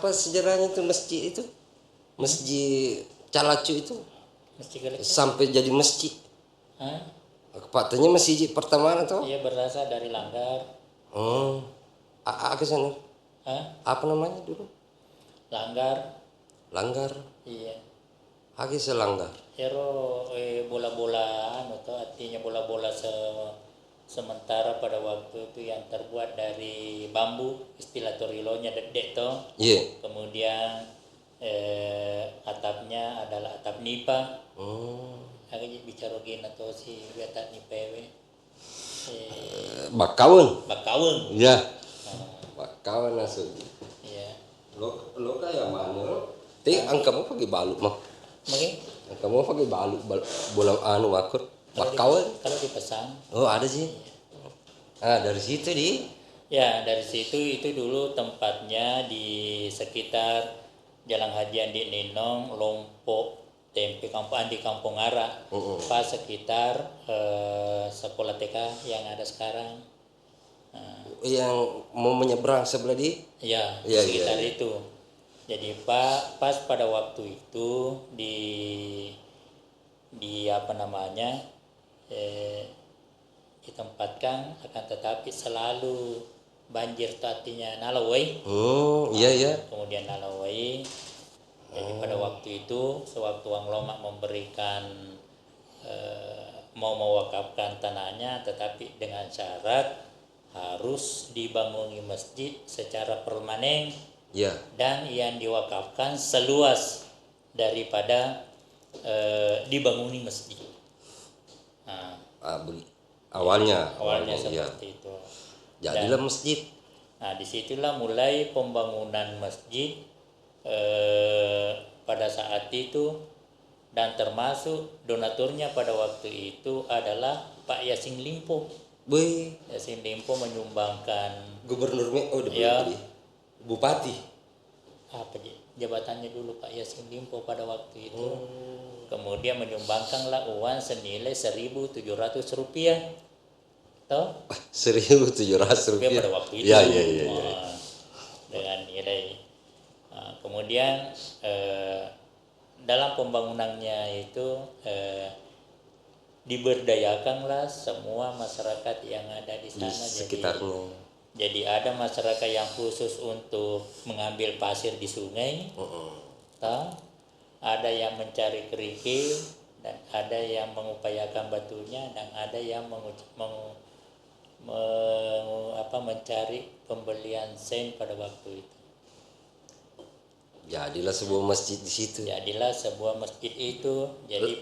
apa sejarahnya itu masjid itu? Masjid Calacu itu Masjid Galaksi. sampai jadi masjid. Hah? Katanya masjid pertama atau? Iya, berasal dari Langgar. Oh. Ke sana. Hah? Apa namanya dulu? Langgar. Langgar. Iya. Ake selanggar. Ero bola-bola atau artinya bola-bola sementara pada waktu itu yang terbuat dari bambu, istilah torilonya dedek toh. Iya. Kemudian atapnya adalah atap nipa. Oh. Agak bicara gini atau si atap nipa Bakawan. Bakawen. Iya. Bakawan langsung. Iya. Lo kayak mana? Angkamu pakai balu mah. Mungkin Angkamu pakai balu bola wakur. Bakawan. kalau dipesan. Oh, ada sih. Dari situ Ya, dari situ itu dulu tempatnya di sekitar Jalan Haji Andi Ninong, Lompok, Tempe, di Kampung Ara. Pas sekitar sekolah TK yang ada sekarang. yang mau menyeberang sebelah Ya, Iya, sekitar iya. itu. Jadi pas pada waktu itu di apa namanya ditempatkan, akan tetapi selalu banjir itu artinya nalawai. Iya. Kemudian nalawai. Jadi pada waktu itu sewaktu Wang Lomak memberikan mau mewakafkan tanahnya, tetapi dengan syarat harus dibangun masjid secara permanen. Iya. Dan yang diwakafkan seluas daripada dibangun masjid. Awalnya Seperti itu. jadilah masjid. Nah, disitulah mulai pembangunan masjid pada saat itu, dan termasuk donaturnya pada waktu itu adalah Pak Yasin Limpo. Yasin Limpo menyumbangkan Gubernurnya ya, Bupati. apa jabatannya dulu Pak Yasin Limpo pada waktu itu. Kemudian menyumbangkanlah uang senilai Rp1.700. Toh? Rp1.700 pada waktu itu. Iya. Dengan nilai. Kemudian dalam pembangunannya itu diberdayakanlah semua masyarakat yang ada di sana. Di sekitarnya. Jadi ada masyarakat yang khusus untuk mengambil pasir di sungai. Ada yang mencari kerikil, dan ada yang mengupayakan batunya, dan ada yang mencari pembelian sen pada waktu itu. Jadilah sebuah masjid di situ. Jadilah sebuah masjid itu. Jadi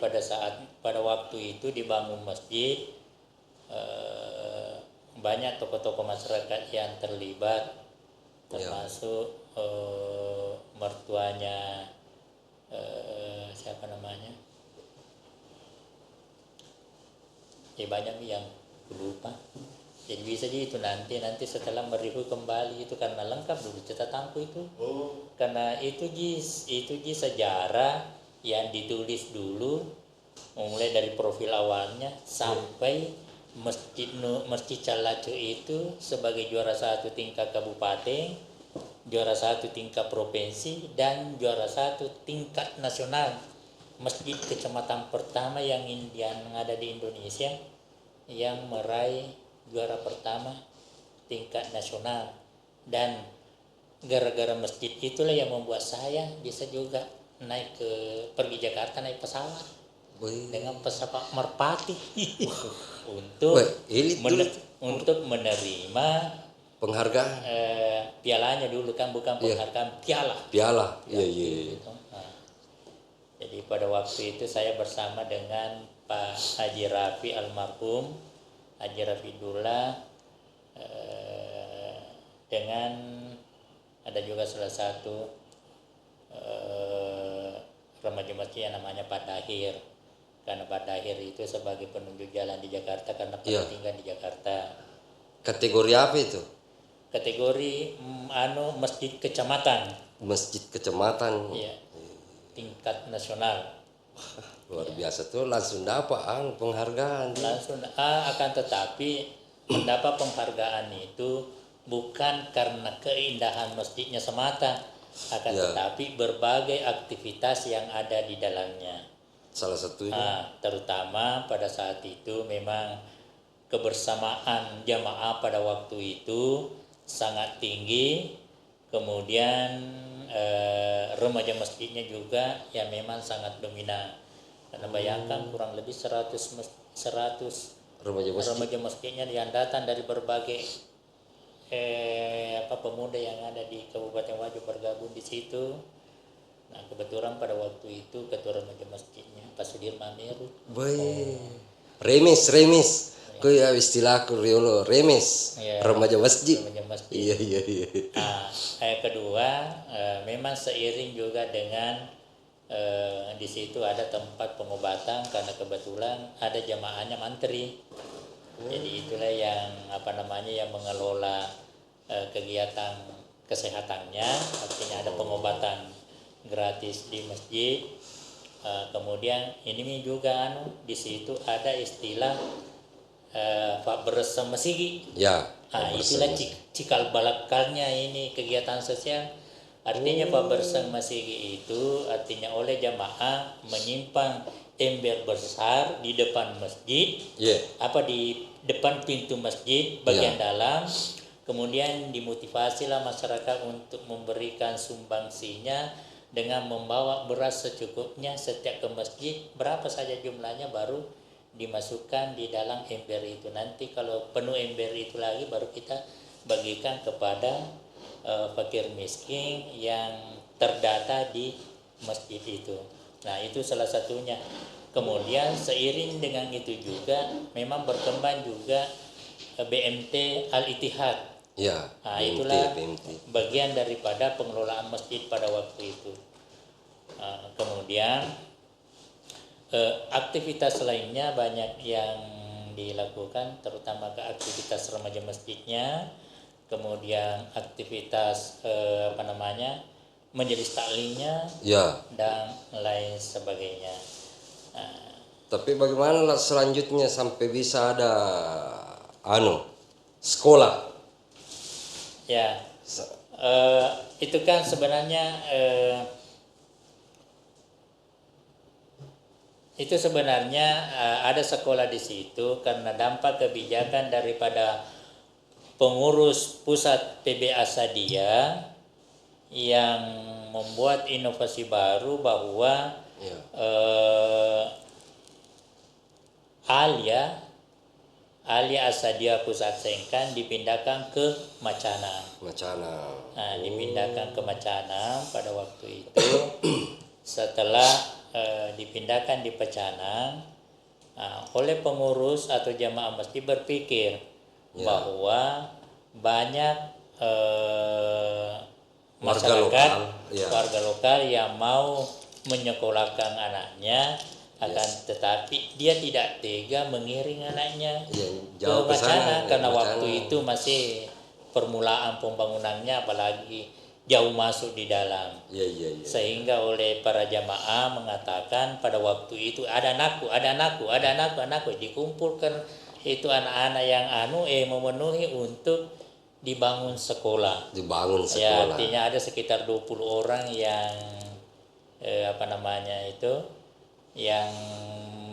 pada waktu itu dibangun masjid, banyak tokoh-tokoh masyarakat yang terlibat, termasuk mertuanya siapa namanya? Banyak yang lupa. Jadi bisa itu nanti setelah mereview kembali itu, karena lengkap dulu catatanku itu. Karena itu sejarah yang ditulis dulu, mulai dari profil awalnya sampai Masjid Calacu itu sebagai juara 1 tingkat kabupaten, juara 1 tingkat provinsi, dan juara 1 tingkat nasional. Masjid kecamatan pertama yang ada di Indonesia yang meraih juara pertama tingkat nasional. Dan gara-gara masjid itulah yang membuat saya bisa juga pergi Jakarta naik pesawat dengan pesawat merpati untuk menerima penghargaan. Pialanya dulu kan, bukan penghargaan, piala. Iya. Gitu. Jadi pada waktu itu saya bersama dengan Pak Haji Rafi almarhum, Haji Rafidullah, dengan ada juga salah satu remaja masjid yang namanya Pak Dahir. Karena Pak Dahir itu sebagai penunjuk jalan di Jakarta, karena pernah tinggal di Jakarta. Kategori apa itu? Kategori masjid kecamatan. Masjid kecamatan. Iya. Tingkat nasional. Luar biasa tuh, langsung dapat penghargaan. Akan tetapi mendapat penghargaan itu bukan karena keindahan masjidnya semata, akan Ya. tetapi berbagai aktivitas yang ada di dalamnya. Salah satunya. Terutama pada saat itu memang kebersamaan jamaah pada waktu itu sangat tinggi. Kemudian remaja masjidnya juga ya memang sangat dominan. Karena bayangkan kurang lebih 100 Remaja masjid. remaja masjidnya yang datang dari berbagai pemuda yang ada di Kabupaten Wajo bergabung di situ. Nah kebetulan pada waktu itu ketua remaja masjidnya Pak Sudirman Meru. Remis. Kau ya istilahku Riolo, remis. Ya, Remaja masjid. remaja masjid. Iya. Kedua, memang seiring juga dengan di situ ada tempat pengobatan karena kebetulan ada jamaahnya mantri. Jadi itulah yang yang mengelola kegiatan kesehatannya, artinya ada pengobatan gratis di masjid. Kemudian ini juga di situ ada istilah Pak Bersama Sigi. Ya. Itulah cikal balakalnya ini kegiatan sosial. Artinya Pak Bersama Sigi itu artinya oleh jamaah menyimpan ember besar di depan masjid, di depan pintu masjid bagian dalam. Kemudian dimotivasilah masyarakat untuk memberikan sumbangsinya dengan membawa beras secukupnya setiap ke masjid, berapa saja jumlahnya baru dimasukkan di dalam ember itu. Nanti kalau penuh ember itu lagi baru kita bagikan kepada fakir miskin yang terdata di masjid itu. Nah itu salah satunya. Kemudian seiring dengan itu juga memang berkembang juga BMT Al-Ittihad. Itulah BMT. Bagian daripada pengelolaan masjid pada waktu itu. Kemudian aktivitas lainnya banyak yang dilakukan, terutama ke aktivitas remaja masjidnya, kemudian aktivitas majelis taklimnya, dan lain sebagainya. Tapi bagaimana selanjutnya sampai bisa ada sekolah? Ya, itu kan sebenarnya ada sekolah di situ karena dampak kebijakan daripada pengurus pusat PB Asadia yang membuat inovasi baru bahwa Alia Asadia Pusat Sengkan dipindahkan ke Macana. Dipindahkan ke Macana pada waktu itu. Setelah dipindahkan di Pecanang, oleh pengurus atau jamaah masjid berpikir bahwa banyak masyarakat warga lokal yang mau menyekolahkan anaknya, tetapi dia tidak tega mengiring anaknya ke Macana karena waktu itu masih permulaan pembangunannya, apalagi jauh masuk di dalam. Sehingga oleh para jamaah mengatakan pada waktu itu ada anakku, dikumpulkan itu anak-anak yang memenuhi untuk dibangun sekolah. Ya, artinya ada sekitar 20 orang yang yang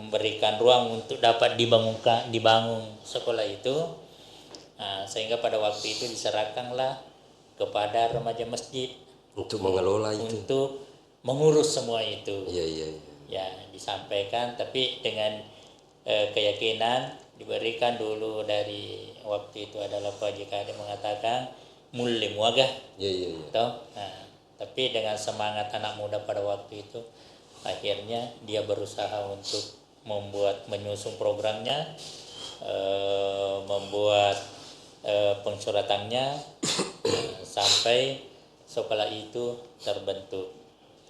memberikan ruang untuk dapat dibangun sekolah itu. Sehingga pada waktu itu diserahkanlah kepada remaja masjid untuk mengelola itu, untuk mengurus semua itu. Ya, disampaikan, tapi dengan keyakinan diberikan dulu dari waktu itu adalah Pak JKD mengatakan mulim wagah. Tapi dengan semangat anak muda pada waktu itu, akhirnya dia berusaha untuk menyusun programnya, membuat pensyaratannya sampai sekolah itu terbentuk.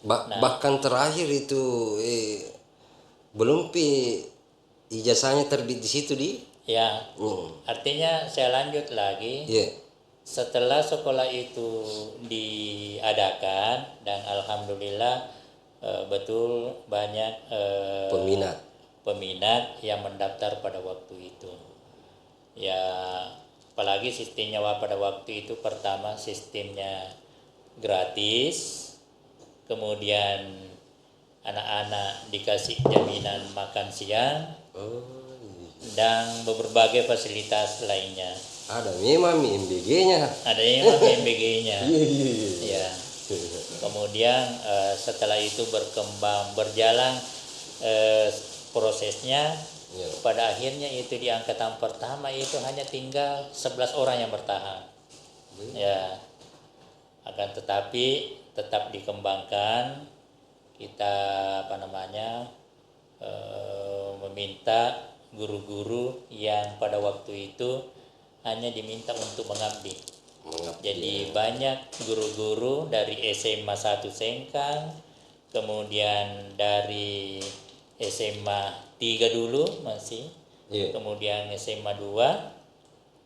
Bahkan terakhir itu belum ijazahnya terbit di situ artinya saya lanjut lagi. Setelah sekolah itu diadakan dan alhamdulillah betul banyak peminat yang mendaftar pada waktu itu. Apalagi sistemnya pada waktu itu pertama sistemnya gratis, kemudian anak-anak dikasih jaminan makan siang, Oh, dan berbagai fasilitas lainnya. ada memang MBG-nya. Ada yang MBG-nya. Iya. Ya. Kemudian setelah itu berjalan prosesnya, Iya. pada akhirnya itu di angkatan pertama itu hanya tinggal 11 orang yang bertahan. Ya. Akan tetapi tetap dikembangkan, kita meminta guru-guru yang pada waktu itu hanya diminta untuk mengabdi. Jadi banyak guru-guru dari SMA 1 Sengkang, kemudian dari SMA 3 dulu masih, Iya. kemudian SMA 2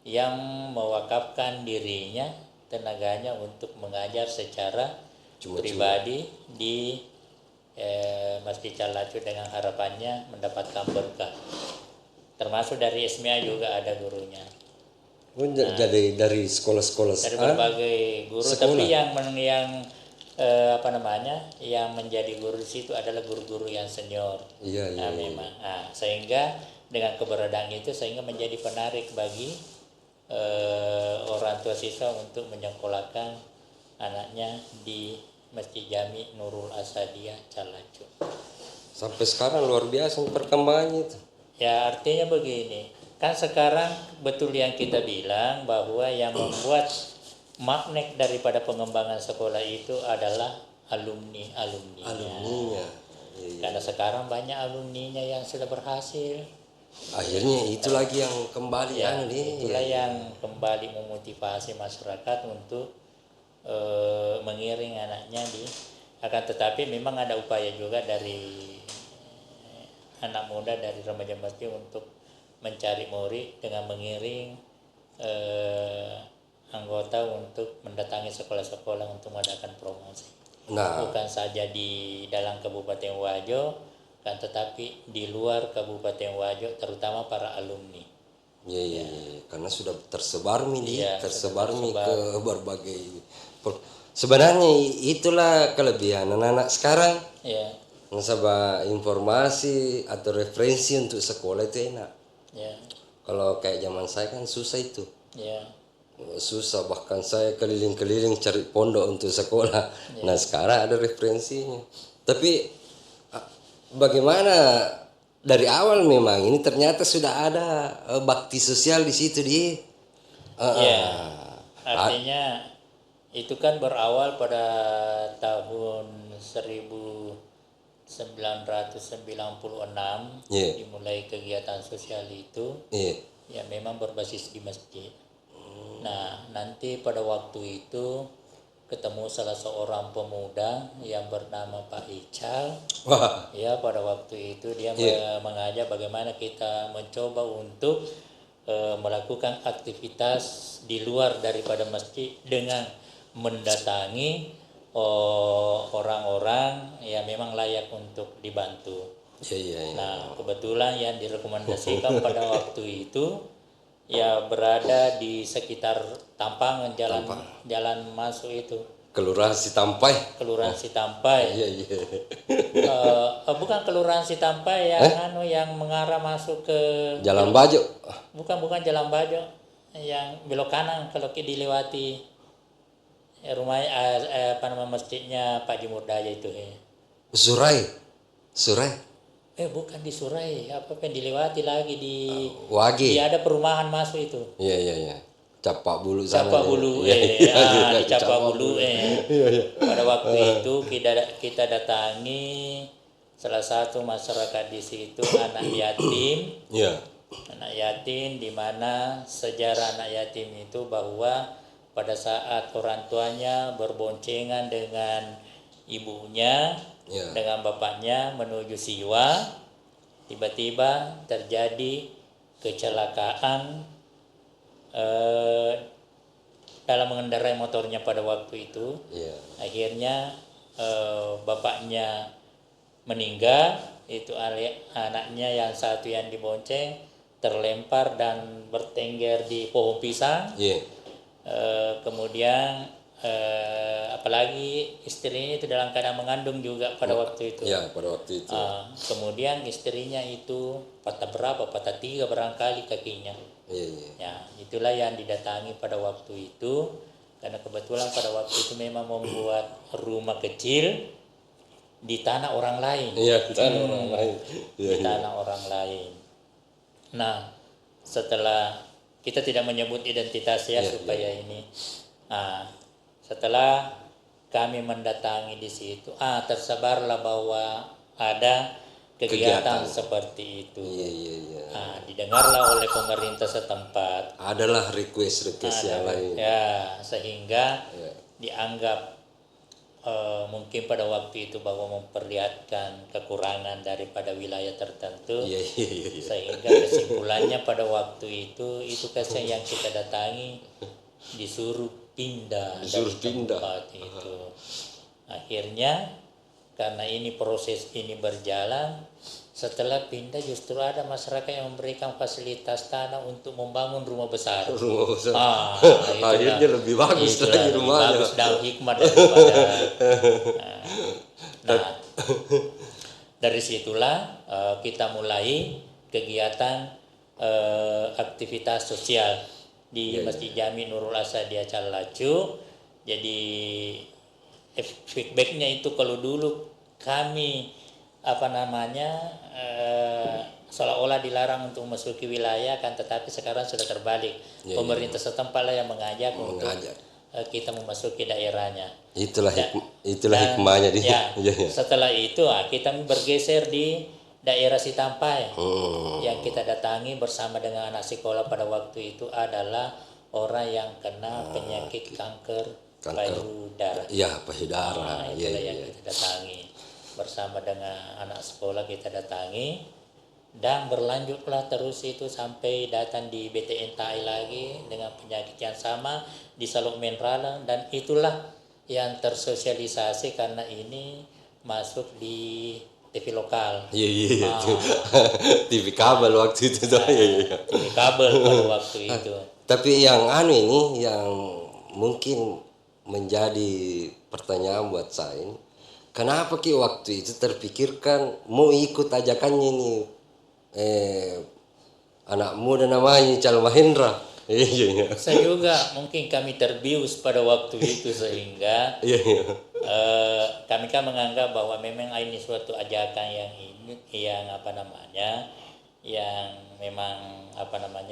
yang mewakafkan dirinya, tenaganya untuk mengajar secara Cuma-cuma. pribadi di Masjid Calacu dengan harapannya mendapatkan berkah. Termasuk dari SMIA juga ada gurunya. Oh, jadi dari sekolah-sekolah Dari berbagai guru, sekolah. tapi yang yang menjadi guru di situ adalah guru-guru yang senior. Iya, iya. Nah, memang. Nah, sehingga dengan keberadaan itu sehingga menjadi penarik bagi orang tua siswa untuk menyekolahkan anaknya di Masjid Jami Nurul Asadiyah Calacu. Sampai sekarang luar biasa perkembangannya itu. Ya, artinya begini, kan sekarang betul yang kita bilang bahwa yang membuat magnet daripada pengembangan sekolah itu adalah alumninya. Alumninya. Iya. Karena sekarang banyak alumninya yang sudah berhasil. Akhirnya itu lagi yang kembali Ya, nih. itulah yang kembali memotivasi masyarakat untuk mengiring anaknya akan tetapi memang ada upaya juga dari anak muda dari remaja masjid untuk mencari murid dengan mengiring anggota untuk mendatangi sekolah-sekolah untuk mengadakan promosi. Nah, Bukan saja di dalam Kabupaten Wajo, kan tetapi di luar Kabupaten Wajo, terutama para alumni. iya. Karena sudah tersebar Iya, tersebar sudah ke berbagai. Sebenarnya itulah kelebihan anak-anak sekarang. Ya, Nasabah informasi atau referensi untuk sekolah itu enak. ya, Kalau kayak zaman saya kan susah itu. ya. Susah, bahkan saya keliling-keliling cari pondok untuk sekolah. Nah, sekarang ada referensinya. Tapi bagaimana dari awal memang ini ternyata sudah ada bakti sosial di situ Ya, artinya itu kan berawal pada tahun 1996 Iya. dimulai kegiatan sosial itu, Iya. ya memang berbasis di masjid. Nah, nanti pada waktu itu ketemu salah seorang pemuda yang bernama Pak Ical. Wah, Ya, pada waktu itu dia mengajak bagaimana kita mencoba untuk melakukan aktivitas di luar daripada masjid dengan mendatangi orang-orang yang memang layak untuk dibantu. iya. Nah, kebetulan yang direkomendasikan pada waktu itu ya berada di sekitar Tampangan, jalan masuk itu. Kelurahan Sitampai. Kelurahan Sitampai. Iya. Bukan Kelurahan Sitampai yang mengarah masuk ke Jalan Bajo. bukan Jalan Bajo, yang belok kanan kalau dilewati rumah masjidnya Pak Jimur Daya itu. Surai. Bukan di Surai, apa yang dilewati lagi di Wage. ada perumahan masuk itu. Iya. Capak Bulu sana. Capak Bulu, di Capak Bulu. Pada waktu itu kita datangi salah satu masyarakat di situ, anak yatim. Iya. Anak yatim, di mana sejarah anak yatim itu bahwa pada saat orang tuanya berboncengan dengan ibunya, dengan bapaknya menuju Siwa, tiba-tiba terjadi kecelakaan dalam mengendarai motornya pada waktu itu. Akhirnya bapaknya meninggal, itu anaknya yang satu yang dibonceng terlempar dan bertengger di pohon pisang. Kemudian apalagi istrinya itu dalam keadaan mengandung juga pada waktu itu. Ya, pada waktu itu. Kemudian istrinya itu patah 3 barangkali kakinya. Iya, iya. Ya, itulah yang didatangi pada waktu itu, karena kebetulan pada waktu itu memang membuat rumah kecil di tanah orang lain. Iya, di tanah orang lain. Iya, Di tanah orang lain. Nah, setelah kita tidak menyebut identitas ya, supaya ini. Nah, setelah kami mendatangi di situ, tersebarlah bahwa ada kegiatan seperti itu. Iya, iya, iya. Didengarlah oleh pemerintah setempat. Adalah request yang lain. Ya, sehingga dianggap mungkin pada waktu itu bahwa memperlihatkan kekurangan daripada wilayah tertentu. Iya, iya, iya. Sehingga kesimpulannya pada waktu itu kasihan yang kita datangi disuruh pindah dari tempat itu. Akhirnya karena ini proses ini berjalan, setelah pindah justru ada masyarakat yang memberikan fasilitas tanah untuk membangun rumah besar. Rumah besar. Akhirnya lebih bagus lagi rumahnya. Bagus dan hikmat daripada. Nah, dari situlah kita mulai kegiatan aktivitas sosial di Masjid Jami Nurul Asadiyah Calacu. Jadi feedbacknya itu kalau dulu kami seolah-olah dilarang untuk memasuki wilayah, kan tetapi sekarang sudah terbalik. Pemerintah setempat lah yang mengajak untuk kita memasuki daerahnya. Itulah hikmahnya di. Setelah itu kita bergeser di daerah Sitampai. Yang kita datangi bersama dengan anak sekolah pada waktu itu adalah orang yang kena penyakit kanker payudara. Iya, payudara. Itulah yang kita datangi. Bersama dengan anak sekolah kita datangi, dan berlanjutlah terus itu sampai datang di BTN Tai lagi dengan penyakit yang sama di Saluk Menralang, dan itulah yang tersosialisasi karena ini masuk di TV lokal. Iya. TV kabel waktu itu. TV kabel pada waktu itu. Tapi yang ini yang mungkin menjadi pertanyaan buat saya ini, kenapa waktu itu terpikirkan mau ikut ajakannya ini anak muda namanya Cal Mahendra? Iya. Saya juga mungkin kami terbius pada waktu itu sehingga kami kan menganggap bahwa memang ini suatu ajakan yang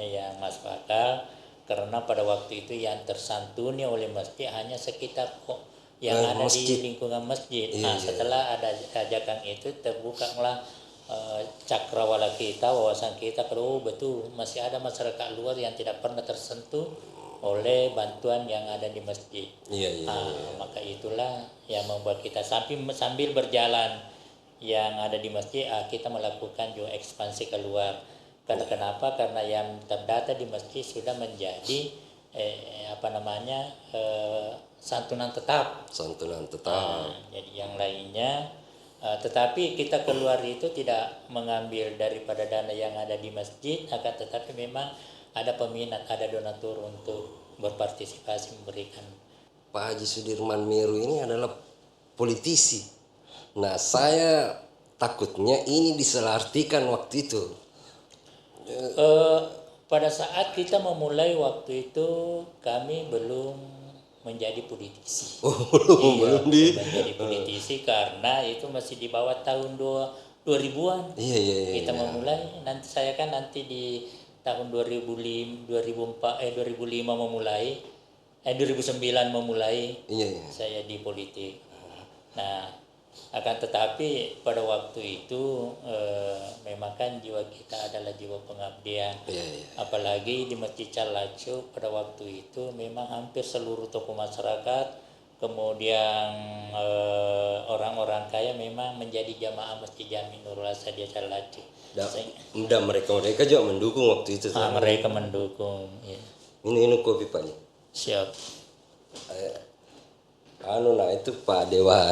yang masuk akal, karena pada waktu itu yang tersantuni oleh masjid hanya sekitar yang ada di lingkungan masjid. Setelah ada ajakan itu terbukalah cakrawala kita, wawasan kita, kalau betul masih ada masyarakat luar yang tidak pernah tersentuh oleh bantuan yang ada di masjid. Maka itulah yang membuat kita sambil berjalan yang ada di masjid, kita melakukan juga ekspansi keluar. Karena kenapa? Karena yang terdata di masjid sudah menjadi santunan tetap. Jadi yang lainnya, tetapi kita keluar itu tidak mengambil daripada dana yang ada di masjid, akan tetapi memang ada peminat, ada donatur untuk berpartisipasi memberikan. Pak Haji Sudirman Meru ini adalah politisi. Nah, saya takutnya ini disalahartikan waktu itu. Pada saat kita memulai waktu itu kami belum menjadi politisi. Belum menjadi politisi karena itu masih di bawah tahun 2000-an. Kita memulai, nanti saya kan nanti di tahun 2005 memulai, 2009 memulai saya di politik. Nah, akan tetapi pada waktu itu memang kan jiwa kita adalah jiwa pengabdian. Apalagi di Masjid Calacu pada waktu itu memang hampir seluruh tokoh masyarakat, kemudian orang-orang kaya memang menjadi jamaah Masjid Jami Nurul Asadiyah Calacu. Dan mereka juga mendukung waktu itu. Mereka mendukung. Ini kopi Pak nih. Siap. Itu Pak Dewa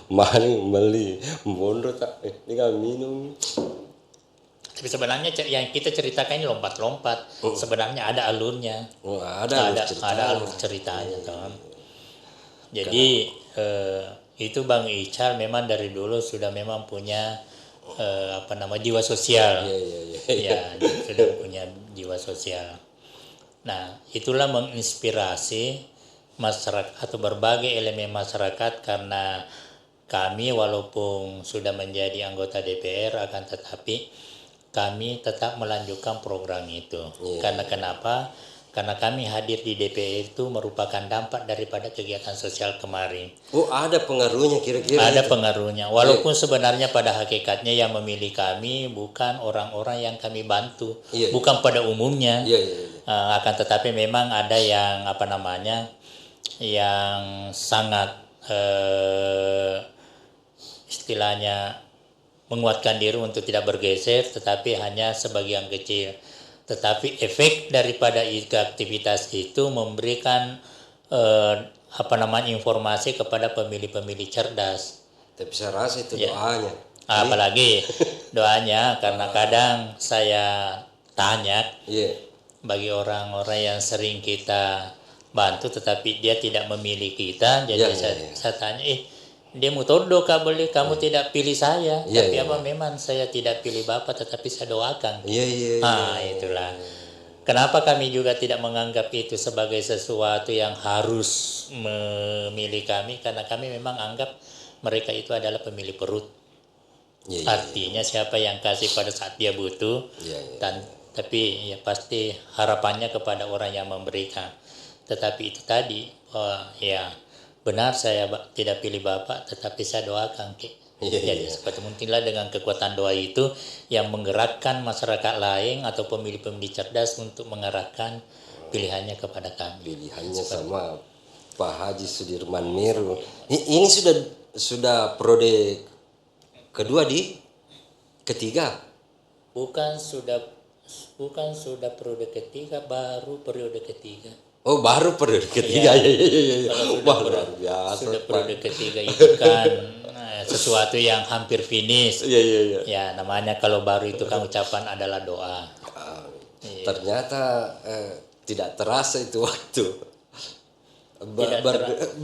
mari beli bondo tak tinggal minum. Tapi sebenarnya yang kita ceritakan ini lompat-lompat. Sebenarnya ada alurnya. Ada alur ceritanya, teman. Jadi itu Bang Ical memang dari dulu sudah memang punya jiwa sosial. Iya, iya, iya. Ya, sudah punya jiwa sosial. Nah, itulah menginspirasi masyarakat atau berbagai elemen masyarakat, karena kami walaupun sudah menjadi anggota DPR akan tetapi kami tetap melanjutkan program itu. Iya. Karena kenapa? Karena kami hadir di DPR itu merupakan dampak daripada kegiatan sosial kemarin. Oh, ada pengaruhnya kira-kira Ada itu? pengaruhnya. Walaupun sebenarnya pada hakikatnya yang memilih kami bukan orang-orang yang kami bantu, Iya, bukan pada umumnya. Iya, iya, iya. Akan tetapi memang ada yang yang sangat istilahnya menguatkan diri untuk tidak bergeser, tetapi hanya sebagian kecil. Tetapi efek daripada aktivitas itu memberikan informasi kepada pemilih-pemilih cerdas. Tapi saya rasa itu Ya. doanya. Apalagi doanya, karena kadang saya tanya Iya. bagi orang-orang yang sering kita bantu tetapi dia tidak memilih kita, jadi saya tanya, dia mau todo kabeli kamu tidak pilih saya, Iya, tapi iya, apa memang saya tidak pilih Bapak tetapi saya doakan. Iya, iya, iya. Itulah kenapa kami juga tidak menganggap itu sebagai sesuatu yang harus memilih kami, karena kami memang anggap mereka itu adalah pemilih perut. Iya, iya. Artinya siapa yang kasih pada saat dia butuh, Iya, iya. tapi ya pasti harapannya kepada orang yang memberikan. Tetapi itu tadi, ya benar saya tidak pilih Bapak, tetapi saya doakan. Iya, Jadi iya. seperti mungkinlah dengan kekuatan doa itu yang menggerakkan masyarakat lain atau pemilih-pemilih cerdas untuk mengarahkan pilihannya kepada kami. Pilihannya sama Pak Haji Sudirman Miru. Ini sudah periode kedua di ketiga. Bukan sudah periode ketiga, baru periode ketiga. Oh, baru periode ketiga. Iya. Iya, iya, iya. Kalau Wah, luar biasa. sudah Pak. periode ketiga itu kan sesuatu yang hampir finish. Iya, iya, iya. Ya namanya kalau baru itu kan ucapan adalah doa. Ternyata tidak terasa itu waktu. Tidak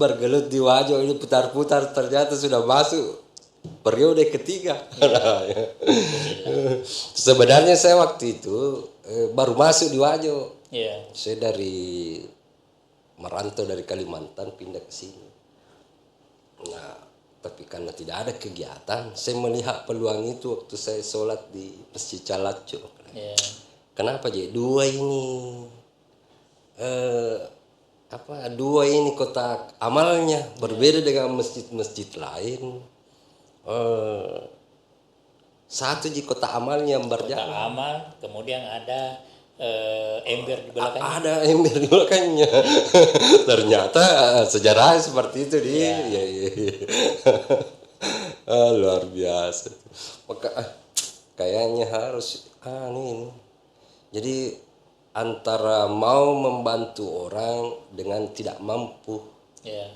Bergelut di wajah ini putar-putar, ternyata sudah masuk periode ketiga. Sebenarnya saya waktu itu baru masuk di Wajo. Iya. Saya merantau dari Kalimantan pindah ke sini. Nah, tapi karena tidak ada kegiatan, saya melihat peluang itu waktu saya sholat di Masjid Calaco. Iya. Kenapa jadi dua ini kotak amalnya berbeda dengan masjid-masjid lain. Satu di kotak amalnya yang Kota berjalan. amal, kemudian ada ember di belakangnya. Ada ember di belakangnya. Ternyata sejarah seperti itu dia. Ya. Luar biasa. Maka kayaknya harus ini. Jadi antara mau membantu orang dengan tidak mampu. Ya.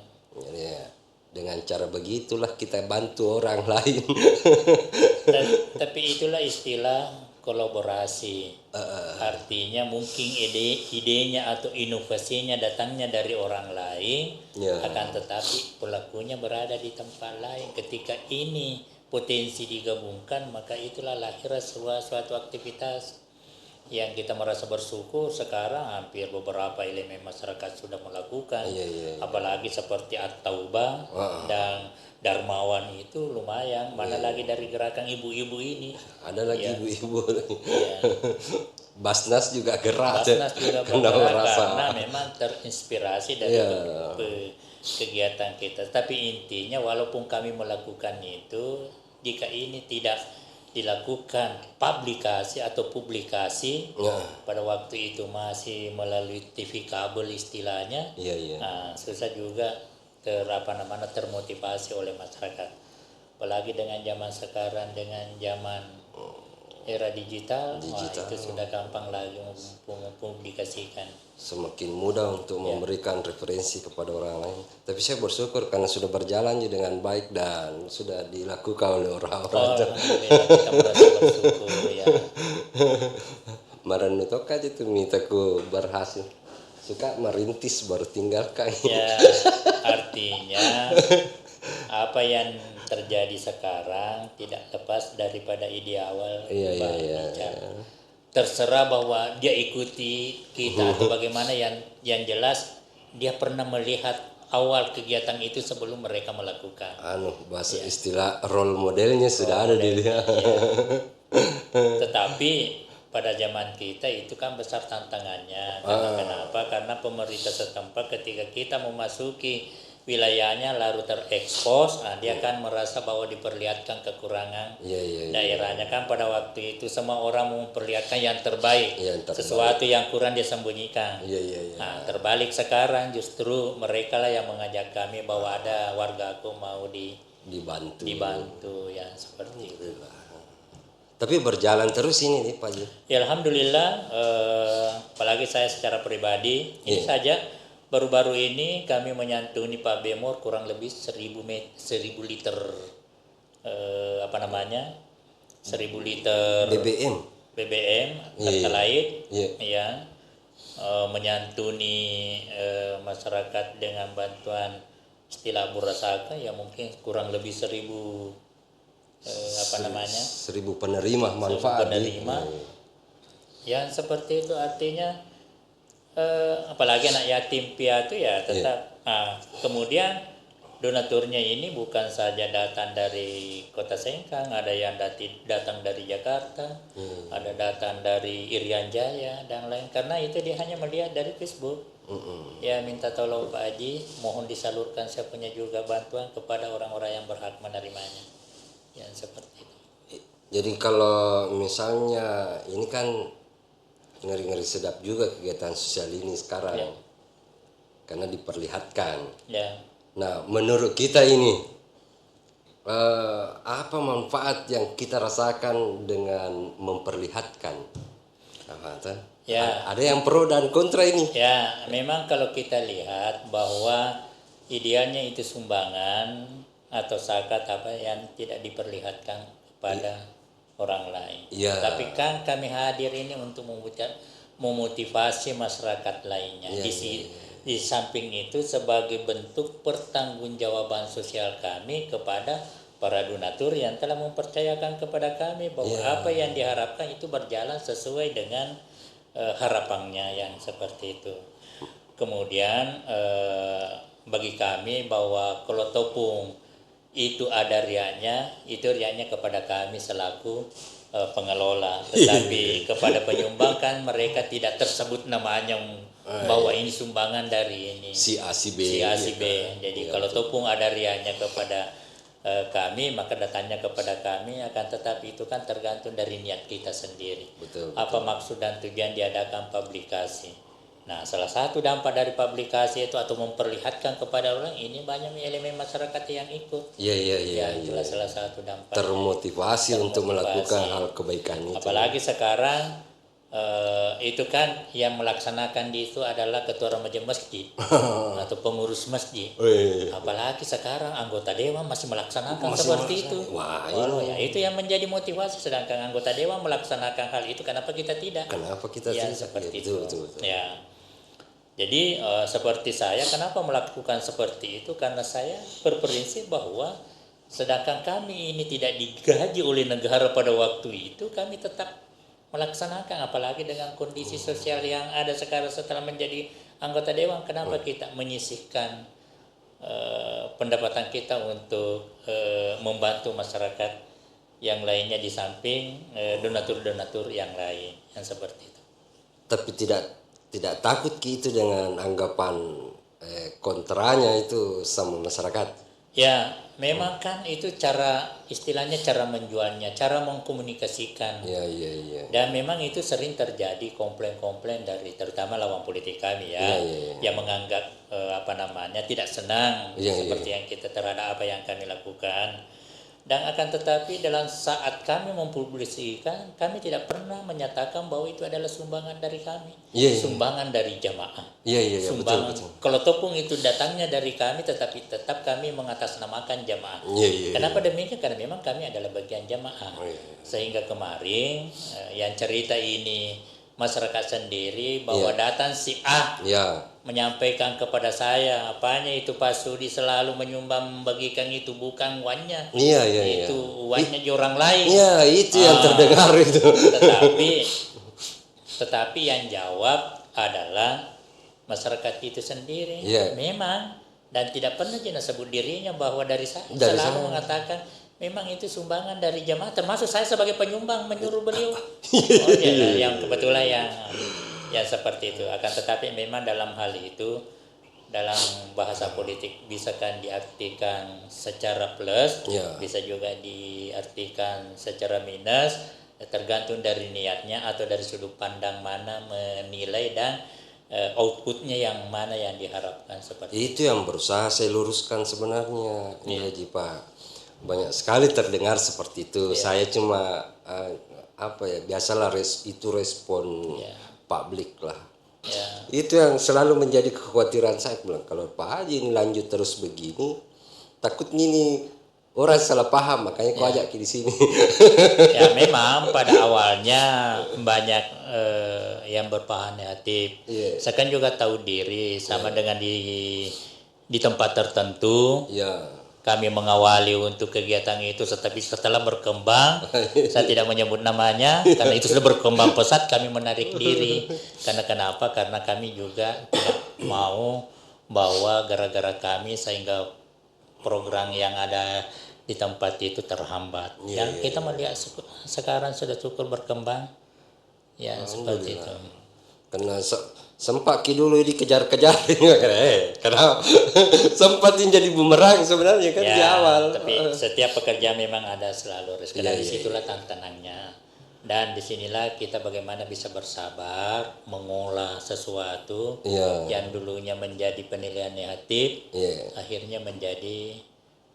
Ya, dengan cara begitulah kita bantu orang lain. Tapi itulah istilah kolaborasi. Artinya mungkin idenya atau inovasinya datangnya dari orang lain, Ya. akan tetapi pelakunya berada di tempat lain. Ketika ini potensi digabungkan, maka itulah lahir suatu aktivitas yang kita merasa bersyukur. Sekarang hampir beberapa elemen masyarakat sudah melakukan. Iya. Apalagi seperti At-Taubah dan Darmawan itu lumayan. Mana lagi dari gerakan ibu-ibu ini. Ada lagi ibu-ibu. Ya. Basnas juga gerak. Basnas juga Karena bergerak merasa. karena memang terinspirasi dari kegiatan kita. Tapi intinya walaupun kami melakukan itu, jika ini tidak dilakukan publikasi atau publikasi, pada waktu itu masih melalui TV kabel istilahnya, Iya. susah juga termotivasi oleh masyarakat. Apalagi dengan zaman sekarang, dengan zaman era digital. Itu sudah gampang lagi mempublikasikan. Semakin mudah untuk memberikan referensi kepada orang lain. Tapi saya bersyukur karena sudah berjalan dengan baik dan sudah dilakukan oleh orang-orang. Alhamdulillah kita merasa bersyukur ya. Maran itu aja tuh minta ku berhasil. suka merintis baru tinggalkan. Ya, artinya apa yang terjadi sekarang tidak lepas daripada ide awal Iya, iya, Pak iya. Ica. Terserah bahwa dia ikuti kita atau bagaimana, yang jelas dia pernah melihat awal kegiatan itu sebelum mereka melakukan. Bahasa istilah role modelnya sudah ada di dia. Iya. Tetapi pada zaman kita itu kan besar tantangannya. Karena kenapa? Karena pemerintah setempat ketika kita memasuki wilayahnya lalu terekspos, dia kan merasa bahwa diperlihatkan kekurangan Iya, iya, iya. daerahnya. Kan pada waktu itu semua orang memperlihatkan yang terbaik, Yang terbaik. sesuatu yang kurang dia sembunyikan. Iya, iya, iya. Nah, terbalik sekarang justru mereka lah yang mengajak kami bahwa ada warga aku mau Dibantu. ya seperti itu. Tapi berjalan terus ini nih Pak Ji. Ya, alhamdulillah, apalagi saya secara pribadi ini Iya. saja baru-baru ini kami menyantuni Pak Bemor kurang lebih 1000 liter 1000 liter BBM. BBM Iya. Pertalite, Iya. ya, menyantuni masyarakat dengan bantuan istilah burasaka ya mungkin kurang lebih 1000 1000 penerima manfaat. penerima. Yang seperti itu artinya apalagi anak yatim piatu ya tetap. Kemudian donaturnya ini bukan saja datang dari Kota Sengkang, ada yang datang dari Jakarta, ada datang dari Irian Jaya dan lain. Karena itu dia hanya melihat dari Facebook. Ya minta tolong Pak Haji, mohon disalurkan saya punya juga bantuan kepada orang-orang yang berhak menerimanya. Yang seperti itu. Jadi kalau misalnya ini kan ngeri-ngeri sedap juga kegiatan sosial ini sekarang. Ya. Karena diperlihatkan. Ya. Nah, menurut kita ini apa manfaat yang kita rasakan dengan memperlihatkan? Ya. Ada yang pro dan kontra ini. Ya, memang kalau kita lihat bahwa idealnya itu sumbangan atau zakat apa yang tidak diperlihatkan kepada orang lain. Ya. Tapi kan kami hadir ini untuk memotivasi masyarakat lainnya. Ya, Di samping itu sebagai bentuk pertanggungjawaban sosial kami kepada para donatur yang telah mempercayakan kepada kami bahwa apa yang diharapkan itu berjalan sesuai dengan harapannya yang seperti itu. Kemudian bagi kami bahwa kalau topung itu ada riaknya, itu riaknya kepada kami selaku pengelola. Tetapi kepada penyumbang kan mereka tidak tersebut namanya bahwa ini sumbangan dari ini Si A si B. Jadi kalau topung ada riaknya kepada kami, maka datanya kepada kami, akan tetapi itu kan tergantung dari niat kita sendiri. Betul. Apa maksud dan tujuan diadakan publikasi. Nah, salah satu dampak dari publikasi itu atau memperlihatkan kepada orang ini banyak elemen masyarakat yang ikut. Iya. Itulah salah satu dampak. Termotivasi untuk melakukan hal kebaikan itu. Apalagi sekarang itu kan yang melaksanakan di itu adalah ketua remaja masjid atau pengurus masjid. Apalagi sekarang anggota dewan masih melaksanakan seperti itu. Wah, ya itu yang menjadi motivasi, sedangkan anggota dewan melaksanakan hal itu, kenapa kita tidak? Kenapa kita Ya, tidak? seperti Betul. Ya. Jadi seperti saya, kenapa melakukan seperti itu? Karena saya berprinsip bahwa sedangkan kami ini tidak digaji oleh negara pada waktu itu, kami tetap melaksanakan, apalagi dengan kondisi sosial yang ada sekarang setelah menjadi anggota dewan, kenapa kita menyisihkan pendapatan kita untuk membantu masyarakat yang lainnya di samping donatur-donatur yang lain yang seperti itu. Tapi tidak takut gitu dengan anggapan kontranya itu sama masyarakat. Ya, memang kan itu istilahnya cara menjualnya, cara mengkomunikasikan. Iya. Dan memang itu sering terjadi komplain-komplain dari terutama lawan politik kami yang menganggap tidak senang seperti yang kita terhadap apa yang kami lakukan. Dan akan tetapi dalam saat kami mempublikasikan, kami tidak pernah menyatakan bahwa itu adalah sumbangan dari kami, sumbangan dari jamaah. Iya, Sumbangan. betul. Kalau topung itu datangnya dari kami, tetapi tetap kami mengatasnamakan jamaah. Iya. Kenapa demikian? Karena memang kami adalah bagian jamaah. Sehingga kemarin yang cerita ini masyarakat sendiri bahwa datang si A Ya. menyampaikan kepada saya, apanya itu Pak Sudi selalu menyumbang membagikan itu bukan uangnya. Iya. Itu uangnya di orang lain. Iya, itu yang terdengar itu. Tetapi yang jawab adalah masyarakat itu sendiri. Iya. Memang, dan tidak pernah dia sebut dirinya bahwa dari saya Dari selalu saya. mengatakan memang itu sumbangan dari jamaah, termasuk saya sebagai penyumbang menyuruh beliau. Yang kebetulan yang seperti itu. Akan tetapi memang dalam hal itu, dalam bahasa politik bisa kan diartikan secara plus, Ya. bisa juga diartikan secara minus, tergantung dari niatnya atau dari sudut pandang mana menilai dan outputnya yang mana yang diharapkan seperti itu. Itu yang berusaha saya luruskan sebenarnya. Iya, Pak. Banyak sekali terdengar seperti itu. Saya cuma biasalah itu respon publik lah. Ya. Itu yang selalu menjadi kekhawatiran saya. Bilang kalau Pak Haji ini lanjut terus begini, takutnya ini orang salah paham, makanya kau ajak di sini. Ya memang pada awalnya banyak yang berpaham negatif. Saya kan juga tahu diri sama dengan di tempat tertentu. Ya. Kami mengawali untuk kegiatan itu, tetapi setelah berkembang, saya tidak menyebut namanya karena itu sudah berkembang pesat, kami menarik diri. Karena kenapa? Karena kami juga tidak mau bahwa gara-gara kami sehingga program yang ada di tempat itu terhambat. Yang kita melihat sekarang sudah cukup berkembang. Ya seperti itu. Karena sempat dulu dikejar-kejar karena sempat jadi bumerang sebenarnya kan di awal. Tapi setiap pekerjaan memang ada selalu rezeki. Dan disitulah tantangannya. Dan disinilah kita bagaimana bisa bersabar mengolah sesuatu yang dulunya menjadi penilaian negatif, akhirnya menjadi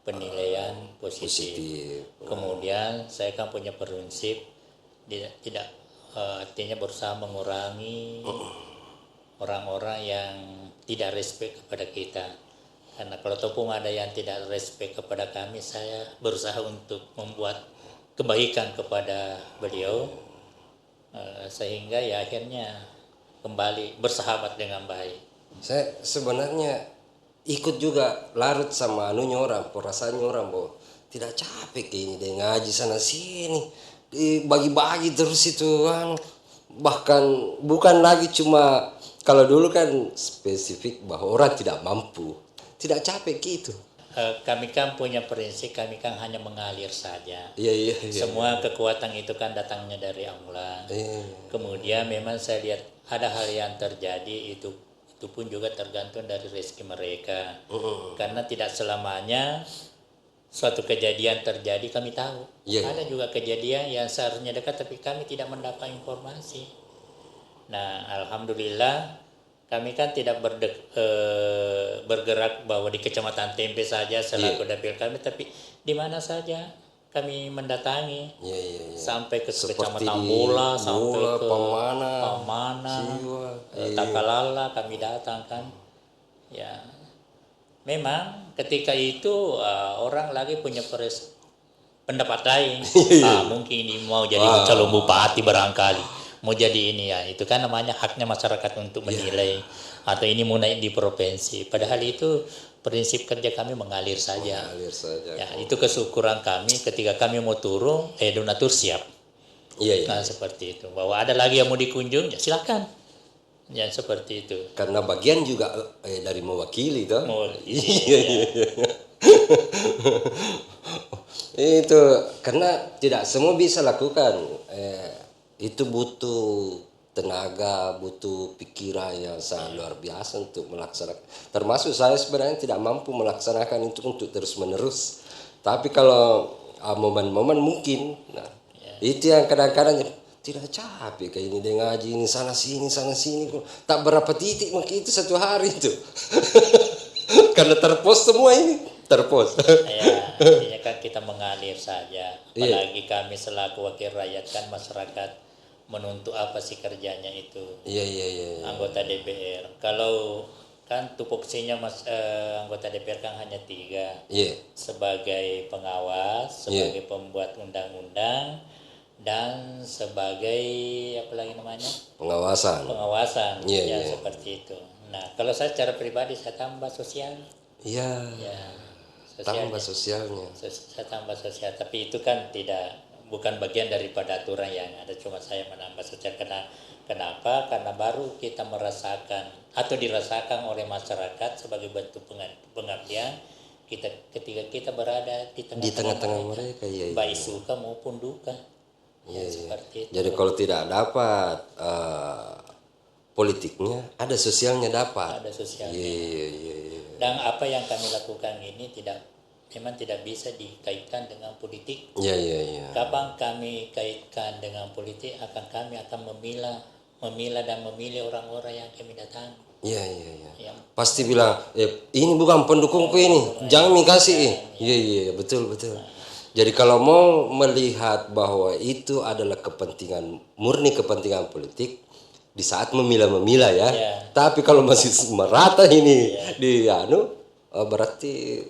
penilaian positif. Kemudian saya kan punya prinsip tidak artinya berusaha mengurangi orang-orang yang tidak respect kepada kita. Karena kalau pun ada yang tidak respect kepada kami, saya berusaha untuk membuat kebaikan kepada beliau sehingga ya akhirnya kembali bersahabat dengan baik. Saya sebenarnya ikut juga larut sama orang, perasaannya orang bahwa tidak capek ini deh ngaji sana sini, bagi-bagi terus itu kan. Bahkan bukan lagi cuma kalau dulu kan spesifik bahwa orang tidak mampu, tidak capek gitu. Kami kan punya prinsip, kami kan hanya mengalir saja. Iya. Semua kekuatan itu kan datangnya dari Allah. Kemudian memang saya lihat ada hal yang terjadi itu pun juga tergantung dari rezeki mereka. Karena tidak selamanya suatu kejadian terjadi kami tahu. Ada juga kejadian yang seharusnya dekat tapi kami tidak mendapat informasi. Nah, alhamdulillah kami kan tidak bergerak bahwa di Kecamatan Tempe saja selaku dapil kami, tapi di mana saja kami mendatangi. Sampai ke Kecamatan Bola, sampai ke Pamana, Takalala kami datang kan. Ya. Memang ketika itu orang lagi punya pendapat lain. Mungkin ini mau jadi calon bupati barangkali. Mau jadi ini ya, itu kan namanya haknya masyarakat untuk menilai atau ini mau naik di provinsi. Padahal itu prinsip kerja kami mengalir saja. Ya, itu kesyukuran kami ketika kami mau turun, donatur siap. Nah, seperti itu. Bahwa ada lagi yang mau dikunjung, ya silakan. Ya seperti itu. Karena bagian juga dari mewakili toh. Itu karena tidak semua bisa lakukan. Itu butuh tenaga, butuh pikiran yang sangat luar biasa untuk melaksanakan. Termasuk saya sebenarnya tidak mampu melaksanakan itu untuk terus menerus. Tapi kalau momen-momen mungkin, itu yang kadang-kadang tidak capek kayak ini dengan ngaji ini sana sini tak berapa titik mungkin itu satu hari itu. Karena terpos semua ini terpos. Artinya kan kita mengalir saja. Apalagi kami selaku wakil rakyat kan masyarakat menuntut apa sih kerjanya itu. Anggota DPR. Kalau kan tupoksinya anggota DPR kan hanya 3. Sebagai pengawas, sebagai pembuat undang-undang, dan sebagai apa lagi namanya, Pengawasan. pengawasan. Iya, Ya iya. seperti itu. Nah kalau saya secara pribadi saya tambah sosial. Iya. Ya Tambah sosialnya. sosialnya. Saya tambah sosial, tapi itu kan bukan bagian daripada aturan yang ada, cuma saya menambah sosial. Kenapa? Karena baru kita merasakan atau dirasakan oleh masyarakat sebagai bentuk pengabdian kita ketika kita berada di Di tengah-tengah tengah-tengah mereka, mereka, iya, baik iya. suka maupun duka. Iya, Ya, iya. seperti itu. Jadi kalau tidak dapat politiknya, ada sosialnya dapat. Ada sosialnya. Iya, iya, iya. Dan apa yang kami lakukan ini memang tidak bisa dikaitkan dengan politik. Iya, iya, iya. Kapan kami kaitkan dengan politik, kami akan memilah dan memilih orang-orang yang kami datangi. Iya, iya, iya. Yang Pasti bilang, ini bukan pendukungku ini, jangan dikasih. Iya, iya, betul, betul. Jadi kalau mau melihat bahwa itu adalah murni kepentingan politik, di saat memilah-memilah ya. Iya. Tapi kalau masih merata ini berarti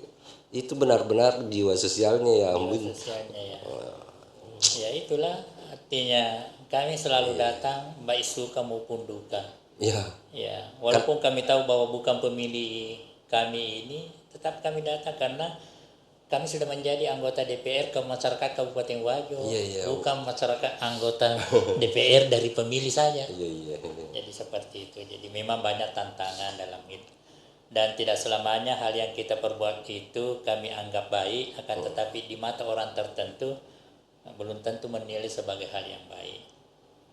itu benar-benar jiwa sosialnya yang sosialnya ya. Ya itulah artinya kami selalu datang baik suka maupun duka. ya. Ya, walaupun kami tahu bahwa bukan pemilih kami ini, tetap kami datang karena kami sudah menjadi anggota DPR ke masyarakat Kabupaten Wajo, Iya, iya. bukan masyarakat anggota DPR dari pemilih saja. Iya, iya, iya. Jadi seperti itu. Jadi memang banyak tantangan dalam itu. Dan tidak selamanya hal yang kita perbuat itu kami anggap baik, akan tetapi di mata orang tertentu belum tentu menilai sebagai hal yang baik.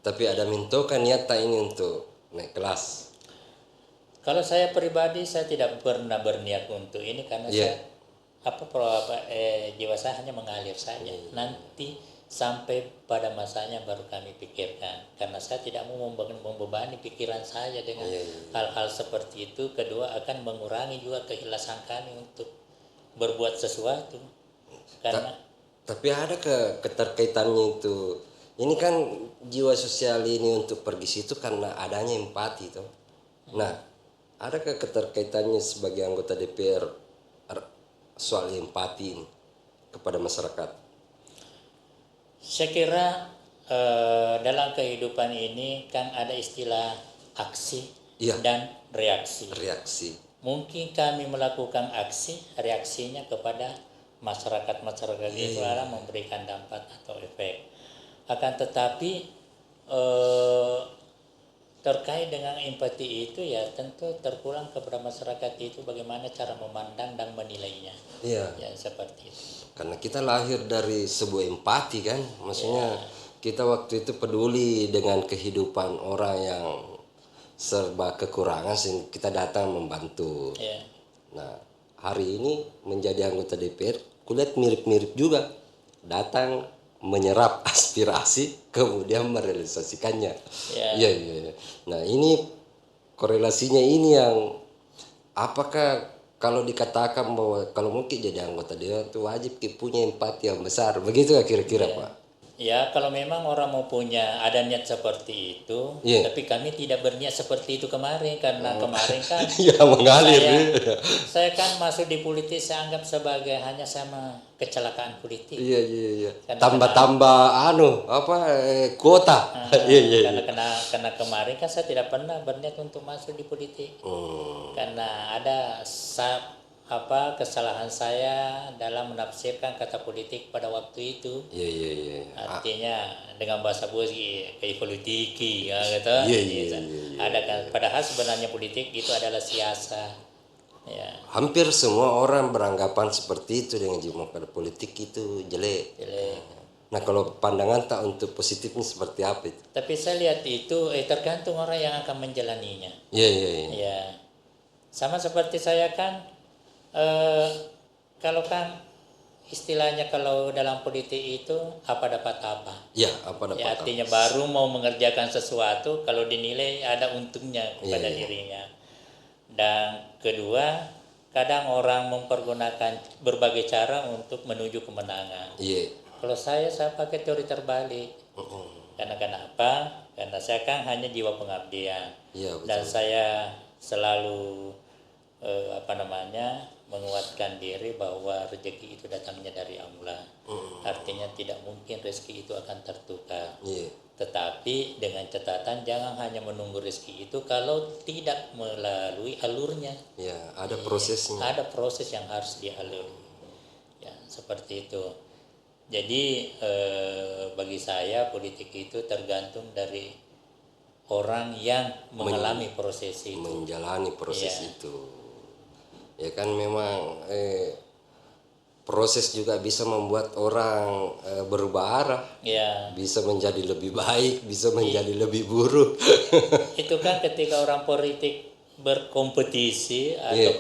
Tapi ada mintokan nyata ini untuk naik kelas. Kalau saya pribadi saya tidak pernah berniat untuk ini karena Iya. jiwa saya hanya mengalir saja. Nanti sampai pada masanya baru kami pikirkan, karena saya tidak mau membebani pikiran saya dengan hal-hal seperti itu. Kedua, akan mengurangi juga keikhlasan kami untuk berbuat sesuatu karena Tapi ada keterkaitannya itu. Ini kan jiwa sosial ini untuk pergi situ karena adanya empati itu. Nah, ada keterkaitannya sebagai anggota DPR soal empati ini kepada masyarakat? saya kira dalam kehidupan ini kan ada istilah aksi Iya. dan reaksi. Reaksi. Mungkin kami melakukan aksi, reaksinya kepada masyarakat itu adalah memberikan dampak atau efek. Akan tetapi terkait dengan empati itu ya tentu terpulang kepada masyarakat itu bagaimana cara memandang dan menilainya. Iya. Ya seperti itu. Karena kita lahir dari sebuah empati kan, maksudnya kita waktu itu peduli dengan kehidupan orang yang serba kekurangan sehingga kita datang membantu. Ya. Nah, hari ini menjadi anggota DPR, kulihat mirip-mirip juga, datang menyerap aspirasi kemudian merealisasikannya. Ya. Iya, iya, iya. Nah, ini korelasinya ini yang apakah kalau dikatakan bahwa kalau mungkin jadi anggota dewan itu wajib punya empati yang besar, begitu ya kira-kira Pak? Ya, kalau memang orang mau ada niat seperti itu, Iya. tapi kami tidak berniat seperti itu kemarin karena kemarin kan Ya mengalir. saya kan masuk di politik saya anggap sebagai hanya sama kecelakaan politik. Iya, iya, iya. Karena Tambah-tambah kuota. Iya, iya, iya. Karena kemarin kan saya tidak pernah berniat untuk masuk di politik. Karena ada kesalahan saya dalam menafsirkan kata politik pada waktu itu. Iya, iya, iya. Artinya dengan bahasa busi kayak politiki ya gitu. Iya, iya, iya, iya. Ada kan, padahal sebenarnya politik itu adalah siasat. Ya, Hampir semua orang beranggapan seperti itu dengan jiwa pada politik itu jelek. jelek. Nah, kalau pandangan tak untuk positifnya seperti apa itu? Tapi saya lihat itu tergantung orang yang akan menjalaninya. Iya, iya, iya. Ya, sama seperti saya kan, kalau kan istilahnya kalau dalam politik itu apa dapat apa. Ya, apa dapat Ya, artinya baru mau mengerjakan sesuatu kalau dinilai ada untungnya kepada dirinya. Dan kedua, kadang orang mempergunakan berbagai cara untuk menuju kemenangan. Iya. Kalau saya pakai teori terbalik. Karena kenapa? Karena saya kan hanya jiwa pengabdian. Iya, betul. Dan saya selalu menguatkan diri bahwa rezeki itu datangnya dari Allah. Artinya tidak mungkin rezeki itu akan tertukar. Iya. Tetapi dengan catatan jangan hanya menunggu rezeki itu kalau tidak melalui alurnya. Ya, ada prosesnya. Ada proses yang harus dialuri. Ya, seperti itu. Jadi bagi saya politik itu tergantung dari orang yang mengalami proses itu. Menjalani proses Iya. itu. Ya kan memang proses juga bisa membuat orang berubah arah. Ya, Bisa menjadi lebih baik, bisa menjadi lebih buruk. itu kan ketika orang politik berkompetisi atau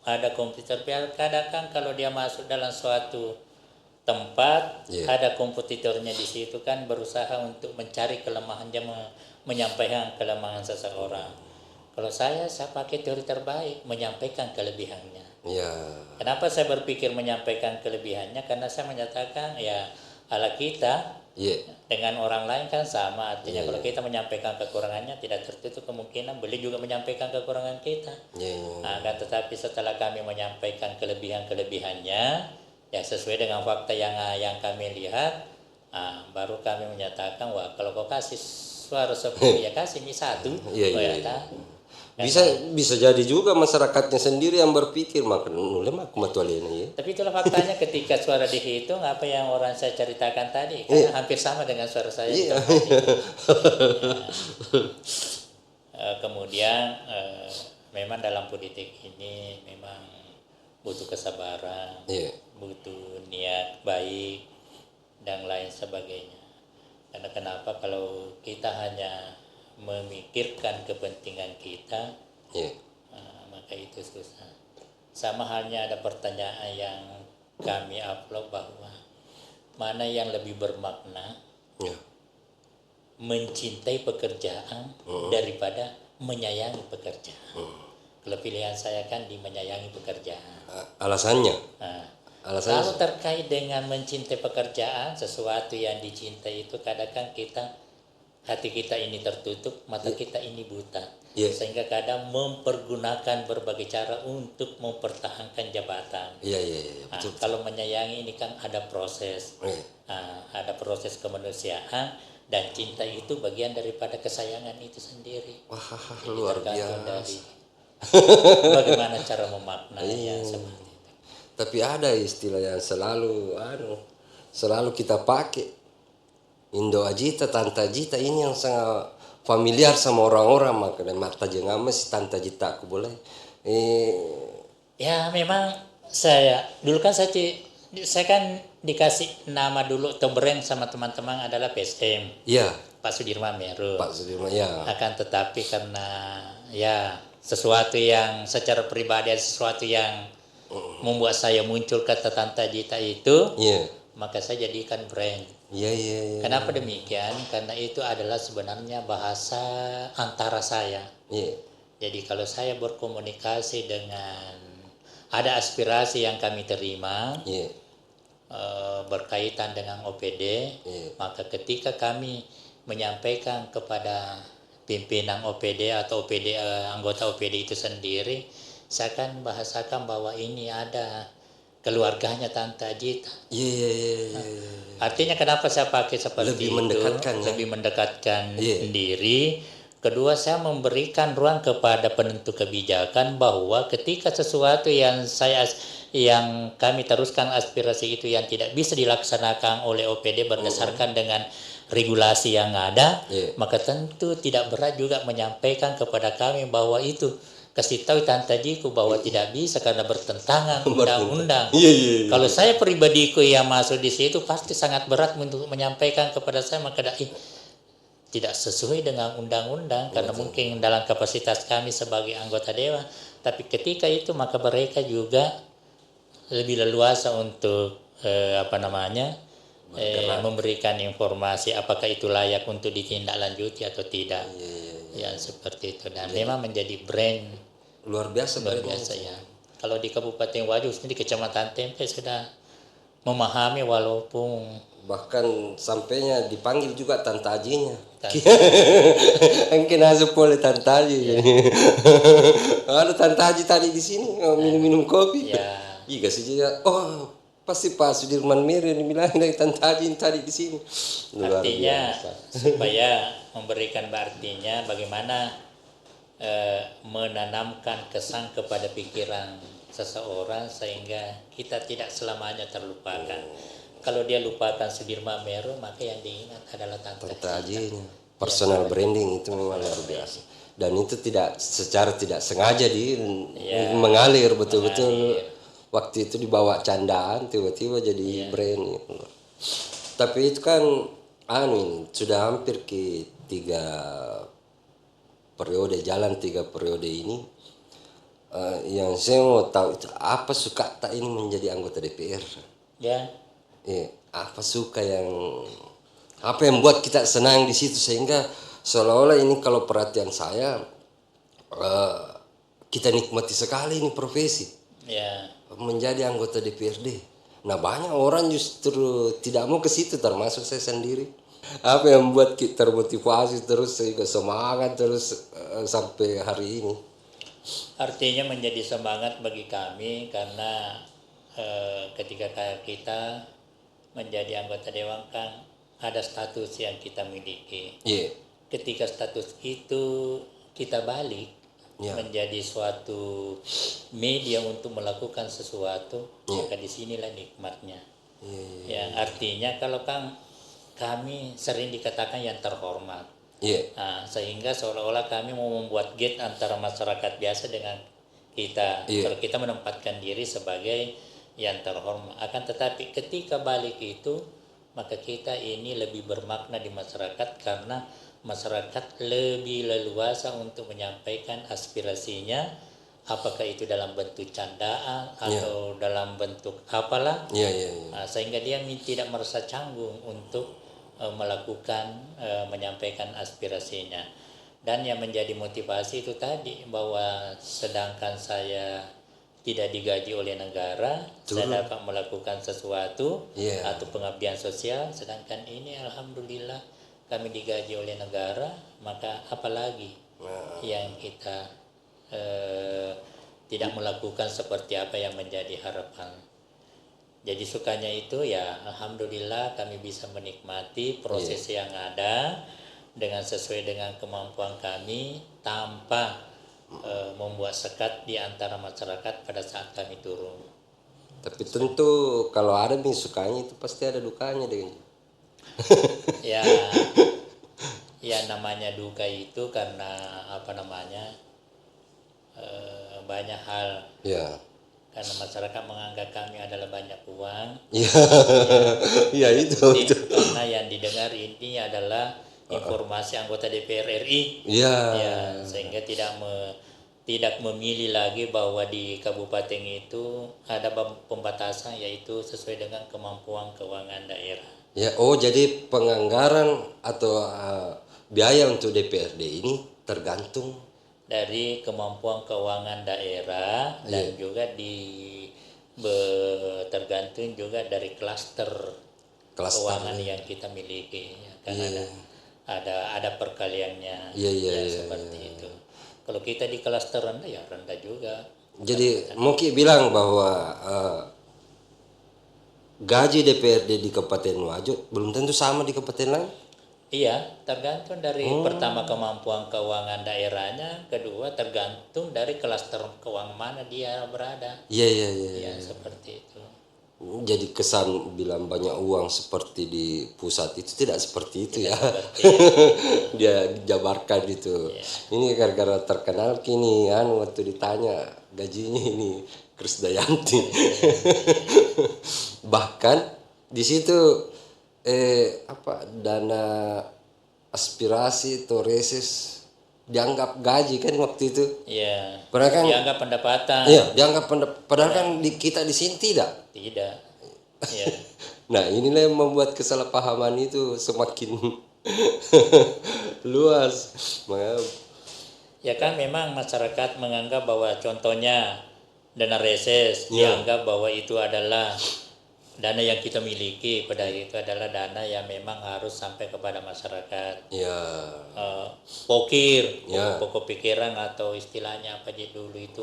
ada kompetisi, kadang kan kalau dia masuk dalam suatu tempat ada kompetitornya di situ kan berusaha untuk mencari kelemahan, dia menyampaikan kelemahan seseorang. Kalau saya pakai teori terbaik, menyampaikan kelebihannya. Ya. Kenapa saya berpikir menyampaikan kelebihannya? Karena saya menyatakan ya ala kita Iya. dengan orang lain kan sama. Artinya kalau kita menyampaikan kekurangannya tidak tertutup kemungkinan beliau juga menyampaikan kekurangan kita. Iya. Nah, kan tetapi setelah kami menyampaikan kelebihan-kelebihannya ya sesuai dengan fakta yang kami lihat, baru kami menyatakan wah kalau kau kasih suara 10 ya kasih ini 1. Iya. Bisa jadi juga masyarakatnya sendiri yang berpikir makan nule mah aku matualina ya. Tapi itulah faktanya ketika suara dihitung apa yang orang saya ceritakan tadi karena hampir sama dengan suara saya. Iya. Kemudian memang dalam politik ini memang butuh kesabaran, butuh niat baik dan lain sebagainya. Karena kenapa kalau kita hanya memikirkan kepentingan kita, maka itu susah. Sama halnya ada pertanyaan yang kami upload bahwa mana yang lebih bermakna, mencintai pekerjaan daripada menyayangi pekerjaan. Kalau pilihan saya kan di menyayangi pekerjaan. Alasannya? Kalau terkait dengan mencintai pekerjaan, sesuatu yang dicintai itu kadang-kadang hati kita ini tertutup, mata kita ini buta. Sehingga kadang mempergunakan berbagai cara untuk mempertahankan jabatan. Betul. Kalau menyayangi ini kan ada proses. Ada proses kemanusiaan dan cinta itu bagian daripada kesayangan itu sendiri. Wah, luar biasa. Dari bagaimana cara memaknainya seperti itu. Tapi ada istilah yang selalu kita pakai. Indo Ajita, Tanta Jita ini yang sangat familiar sama orang-orang, makanya Marta Jengama si Tanta Jita aku boleh. Ya memang dulu kan saya kan dikasih nama dulu atau brand sama teman-teman adalah PSM. Iya. Pak Sudirman Meru. Pak Sudirman ya. Akan tetapi karena ya sesuatu yang secara pribadi sesuatu yang membuat saya muncul kata Tanta Jita itu, maka saya jadikan brand. Iya. Kenapa demikian? Karena itu adalah sebenarnya bahasa antara saya. Jadi kalau saya berkomunikasi dengan ada aspirasi yang kami terima berkaitan dengan OPD, maka ketika kami menyampaikan kepada pimpinan OPD atau anggota OPD itu sendiri, saya akan bahasakan bahwa ini ada keluarganya Tanta Jita. Artinya kenapa saya pakai seperti lebih mendekatkan, lebih mendekatkan diri. Kedua, saya memberikan ruang kepada penentu kebijakan bahwa ketika sesuatu yang kami teruskan aspirasi itu yang tidak bisa dilaksanakan oleh OPD berdasarkan dengan regulasi yang ada, maka tentu tidak berat juga menyampaikan kepada kami bahwa itu kasih tahu Tanta Jiku bahwa tidak bisa karena bertentangan undang-undang. Kalau saya pribadiku yang masuk di situ pasti sangat berat untuk menyampaikan kepada saya, maka tidak sesuai dengan undang-undang karena mungkin dalam kapasitas kami sebagai anggota dewan. Tapi ketika itu maka mereka juga lebih leluasa untuk memberikan informasi apakah itu layak untuk ditindaklanjuti atau tidak. Ya seperti itu, dan memang menjadi brand luar biasa ya. Kalau di Kabupaten Wajo di Kecamatan Tempe sudah memahami walaupun bahkan sampainya dipanggil juga tantajinya. Tante. Mungkin asup oleh tantaji. Ada tantaji tadi di sini minum kopi. Ya. Iya sih dia. Oh pasti Pak Sudirman Mir yang bilang dari tantaji tadi di sini. Luar Artinya biasa. supaya memberikan artinya bagaimana menanamkan kesan kepada pikiran seseorang sehingga kita tidak selamanya terlupakan. Kalau dia lupakan Sudirman Meru, maka yang diingat adalah Tantajinya. Personal branding itu memang luar biasa. Dan itu secara tidak sengaja mengalir betul-betul. Waktu itu dibawa candaan tiba-tiba jadi brand gitu. Tapi itu kan ini sudah hampir ke 3 periode ini. Yang saya mau tahu itu apa suka tak ini menjadi anggota DPR? Ya. Apa yang buat kita senang di situ sehingga seolah-olah ini kalau perhatian saya kita nikmati sekali ini profesi menjadi anggota DPRD. Nah banyak orang justru tidak mau ke situ termasuk saya sendiri. Apa yang membuat kita termotivasi terus sehingga semangat terus sampai hari ini? Artinya menjadi semangat bagi kami karena ketika kita menjadi anggota dewan kan ada status yang kita miliki. Ketika status itu kita balik menjadi suatu media untuk melakukan sesuatu, maka disinilah nikmatnya. Yang artinya kalau kami sering dikatakan yang terhormat. Nah, sehingga seolah-olah kami mau membuat gate antara masyarakat biasa dengan kita. Kalau kita menempatkan diri sebagai yang terhormat. Akan tetapi ketika balik itu, maka kita ini lebih bermakna di masyarakat karena masyarakat lebih leluasa untuk menyampaikan aspirasinya, apakah itu dalam bentuk candaan atau dalam bentuk apalah. Nah, sehingga dia tidak merasa canggung untuk menyampaikan aspirasinya. Dan yang menjadi motivasi itu tadi bahwa sedangkan saya tidak digaji oleh negara, saya dapat melakukan sesuatu atau pengabdian sosial, sedangkan ini alhamdulillah kami digaji oleh negara, maka apalagi yang kita tidak melakukan seperti apa yang menjadi harapan. Jadi sukanya itu ya alhamdulillah kami bisa menikmati proses yang ada dengan sesuai dengan kemampuan kami tanpa membuat sekat di antara masyarakat pada saat kami turun. Tapi tentu kalau ada nih sukanya itu pasti ada dukanya dengan. Ya namanya duka itu karena banyak hal. Karena masyarakat menganggap kami adalah banyak uang. Itu. Karena yang didengar ini adalah informasi anggota DPR RI. Sehingga tidak memilih lagi bahwa di kabupaten itu ada pembatasan yaitu sesuai dengan kemampuan keuangan daerah. Jadi penganggaran atau biaya untuk DPRD ini tergantung dari kemampuan keuangan daerah dan juga tergantung juga dari klaster keuangan yang kita miliki. Karena ada perkaliannya seperti itu. Kalau kita di klaster rendah ya rendah juga. Jadi mungkin bilang bahwa gaji DPRD di Kabupaten Wajo belum tentu sama di kabupaten lain. Iya, tergantung dari pertama kemampuan keuangan daerahnya, kedua tergantung dari klaster keuangan mana dia berada. Iya. Seperti itu. Jadi kesan bilang banyak uang seperti di pusat itu tidak seperti itu ya. Dia jabarkan itu. Ini gara-gara terkenal kini waktu ditanya gajinya ini Krisdayanti. Bahkan di situ dana aspirasi atau reses dianggap gaji kan waktu itu. Padahal kan dianggap pendapatan. Padahal kan kita di sini tidak. Nah, inilah yang membuat kesalahpahaman itu semakin luas. Ya kan memang masyarakat menganggap bahwa contohnya dana reses dianggap bahwa itu adalah dana yang kita miliki pada itu adalah dana yang memang harus sampai kepada masyarakat. Ya. Pokir, Ya. pokok pikiran atau istilahnya apa aja dulu itu,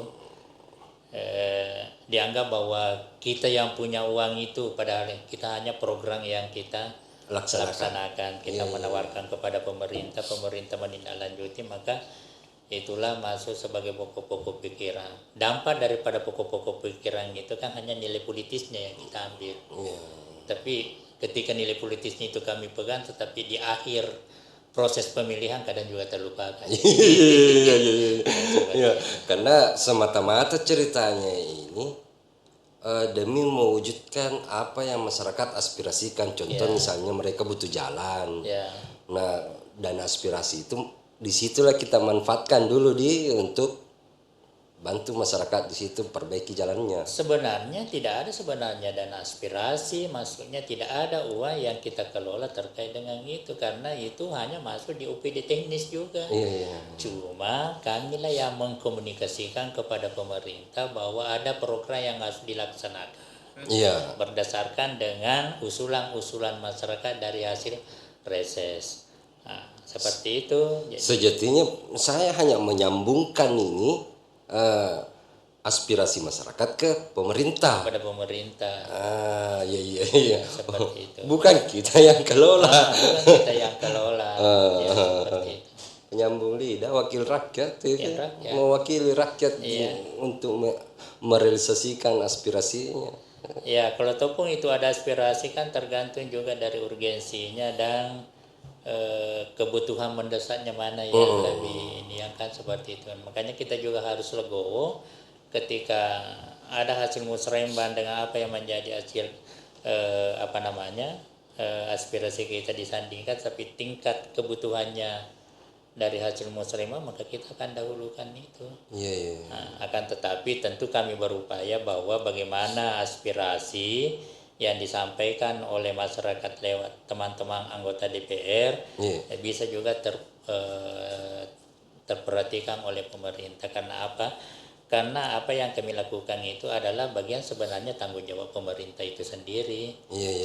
dianggap bahwa kita yang punya uang itu, padahal kita hanya program yang kita laksanakan. Kita menawarkan kepada pemerintah menindaklanjuti, maka itulah masuk sebagai pokok-pokok pikiran. Dampak daripada pokok-pokok pikiran itu kan hanya nilai politisnya yang kita ambil. Tapi ketika nilai politisnya itu kami pegang, tetapi di akhir proses pemilihan kadang juga terlupakan. Iya, karena semata-mata ceritanya ini demi mewujudkan apa yang masyarakat aspirasikan. Contoh misalnya mereka butuh jalan. Nah, dan aspirasi itu disitulah kita manfaatkan dulu untuk bantu masyarakat di situ perbaiki jalannya. Sebenarnya tidak ada dana aspirasi, maksudnya tidak ada uang yang kita kelola terkait dengan itu, karena itu hanya masuk di UPD teknis juga. Cuma kamilah yang mengkomunikasikan kepada pemerintah bahwa ada program yang harus dilaksanakan. Berdasarkan dengan usulan-usulan masyarakat dari hasil reses. Nah, seperti itu. Jadi, sejatinya saya hanya menyambungkan ini aspirasi masyarakat ke pemerintah. Pada pemerintah. Iya. Seperti itu. Bukan kita yang kelola. Bukan kita yang kelola. Seperti itu. Penyambung lidah, wakil rakyat, rakyat. Mewakili rakyat untuk merealisasikan aspirasinya. Ya, kalau topung itu ada aspirasi kan tergantung juga dari urgensinya dan kebutuhan mendesaknya mana yang lebih ini, yang kan seperti itu. Makanya kita juga harus legowo ketika ada hasil musrembang dengan apa yang menjadi hasil aspirasi kita disandingkan, tapi tingkat kebutuhannya dari hasil musrembang, maka kita akan dahulukan itu. Nah, akan tetapi tentu kami berupaya bahwa bagaimana aspirasi yang disampaikan oleh masyarakat lewat teman-teman anggota DPR bisa juga terperhatikan oleh pemerintah. Karena apa? Karena apa yang kami lakukan itu adalah bagian sebenarnya tanggung jawab pemerintah itu sendiri.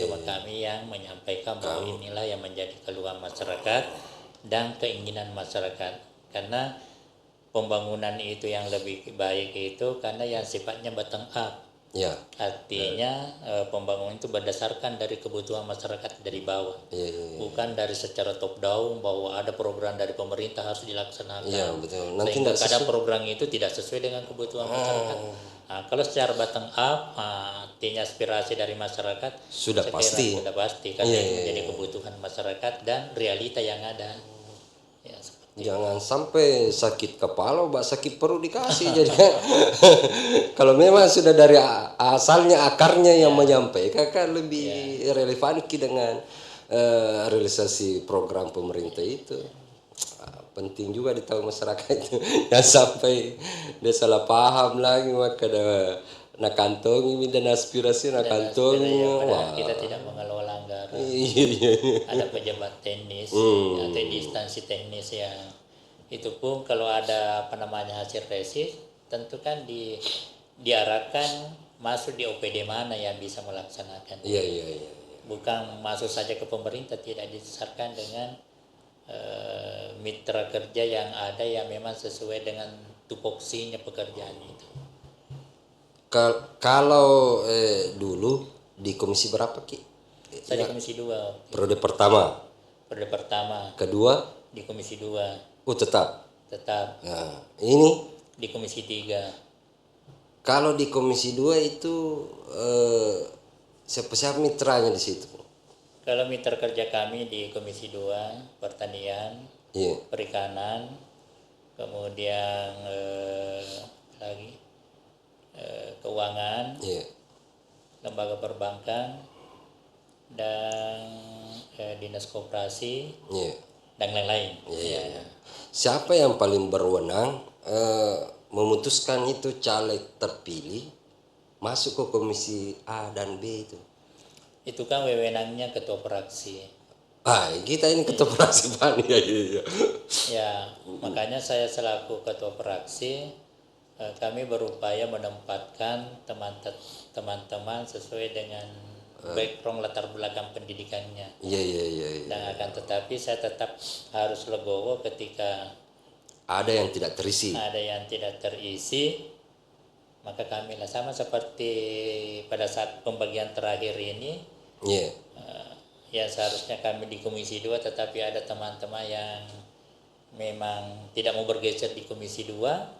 Cuma kami yang menyampaikan bahwa inilah yang menjadi keluhan masyarakat dan keinginan masyarakat. Karena pembangunan itu yang lebih baik itu karena yang sifatnya bottom up. Artinya pembangunan itu berdasarkan dari kebutuhan masyarakat dari bawah, bukan dari secara top down bahwa ada program dari pemerintah harus dilaksanakan. Betul. Nanti sehingga kadang program itu tidak sesuai dengan kebutuhan masyarakat. Nah, kalau secara bottom up, artinya aspirasi dari masyarakat sudah pasti karena itu menjadi kebutuhan masyarakat dan realita yang ada. Jangan sampai sakit kepala, sakit perut dikasih. Jadi kalau memang sudah dari asalnya akarnya yang menyampaikan kan lebih relevan dengan realisasi program pemerintah itu. Penting juga ditahu masyarakat itu. Jangan sampai dia salah paham lagi, maka nak kantongi dan aspirasi nak kantongi. Kita tidak mengelola anggaran. Ada pejabat teknis atau di instansi teknis yang itu pun kalau ada hasil resis tentu kan diarahkan masuk di OPD mana yang bisa melaksanakan. Bukan masuk saja ke pemerintah, tidak didasarkan dengan mitra kerja yang ada yang memang sesuai dengan tupoksinya pekerjaan itu. Kalau dulu di komisi berapa Ki? Saya di komisi 2. Periode pertama. Kedua di komisi 2. Tetap. Nah, ini di komisi 3. Kalau di komisi 2 itu siapa mitranya di situ? Kalau mitra kerja kami di komisi 2 pertanian, perikanan, kemudian keuangan, lembaga perbankan, dan dinas koperasi, dan lain-lain. Siapa yang paling berwenang memutuskan itu caleg terpilih masuk ke komisi A dan B itu? Itu kan wewenangnya ketua fraksi. Kita ini ketua fraksi Pak. Makanya saya selaku ketua fraksi, kami berupaya menempatkan teman-teman sesuai dengan background latar belakang pendidikannya. Iya, iya, iya, iya. Dan akan tetapi saya tetap harus legowo ketika Ada yang tidak terisi. ada yang tidak terisi, maka kami lah sama seperti pada saat pembagian terakhir ini, Iya. ya seharusnya kami di Komisi 2 tetapi ada teman-teman yang memang tidak mau bergeser di Komisi 2.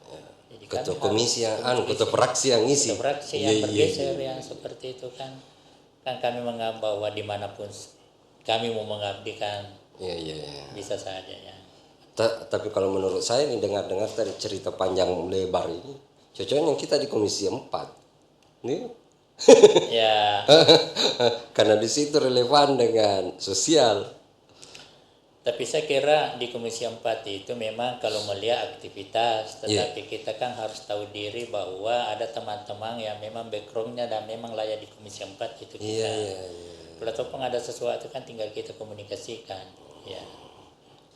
Jadi Ketua kami komisi yang harus- ketua fraksi yang isi. ketua fraksi Iya, yang iya, bergeser iya. yang seperti itu kan kami menganggap bahwa dimanapun kami mau mengabdikan Iya, iya, iya. bisa saja ya. Tapi kalau menurut saya ini dengar-dengar tadi cerita panjang lebar ini, cocoknya kita di Komisi 4. Nih. Ya, Karena di situ relevan dengan sosial. tapi saya kira di Komisi 4 itu memang kalau melihat aktivitas, tetapi kita kan harus tahu diri bahwa ada teman-teman yang memang backgroundnya dan memang layak di Komisi 4 itu kita. Iya, iya, iya. Kalau ataupun ada sesuatu kan tinggal kita komunikasikan. Ya,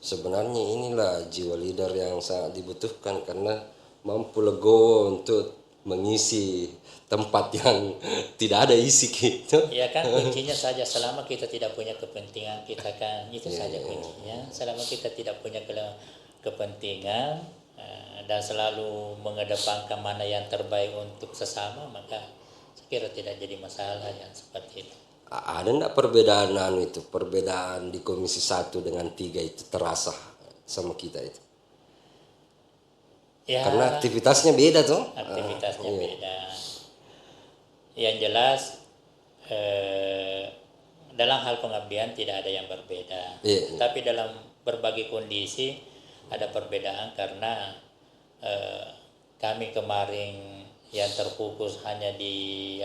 Sebenarnya inilah jiwa leader yang sangat dibutuhkan karena mampu legowo untuk mengisi tempat yang tidak ada isi gitu. ya kan kuncinya saja selama kita tidak punya kepentingan kita kan itu saja kuncinya. Selama kita tidak punya kepentingan dan selalu mengedepankan mana yang terbaik untuk sesama, maka saya kira tidak jadi masalah yang seperti itu. Ada enggak perbedaan itu, perbedaan di Komisi 1 dengan 3 itu terasa sama kita itu? Ya, Karena aktivitasnya beda tuh. aktivitasnya Iya. beda. Yang jelas dalam hal pengabdian tidak ada yang berbeda. Iya. Tapi dalam berbagai kondisi ada perbedaan karena kami kemarin yang terfokus hanya di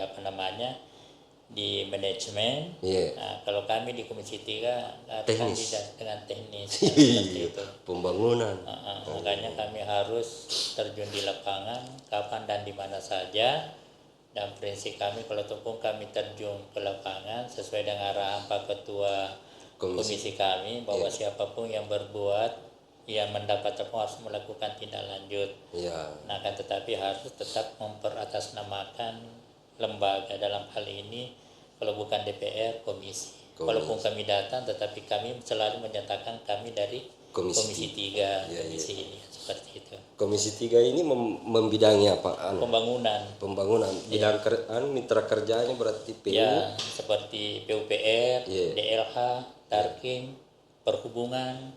di manajemen. Iya. Nah, kalau kami di Komisi 3 kan Teknis. dengan teknis kan, seperti itu. Pembangunan. Makanya kami harus terjun di lapangan kapan dan di mana saja, dan prinsip kami kalau ataupun kami terjun ke lapangan sesuai dengan arahan Pak Ketua komisi kami bahwa siapapun yang berbuat yang mendapat telepon harus melakukan tindak lanjut. Iya. Nah, kan tetapi harus tetap memperatasnamakan lembaga, dalam hal ini kalau bukan DPR komisi. Walaupun kami datang tetapi kami selalu menyatakan kami dari Komisi 3 komisi ini seperti itu. Komisi 3 ini membidangi apa? Pembangunan. Bidang mitra kerjanya berarti PU. Ya, seperti PUPR, Iya. DLH, Tarkim, perhubungan.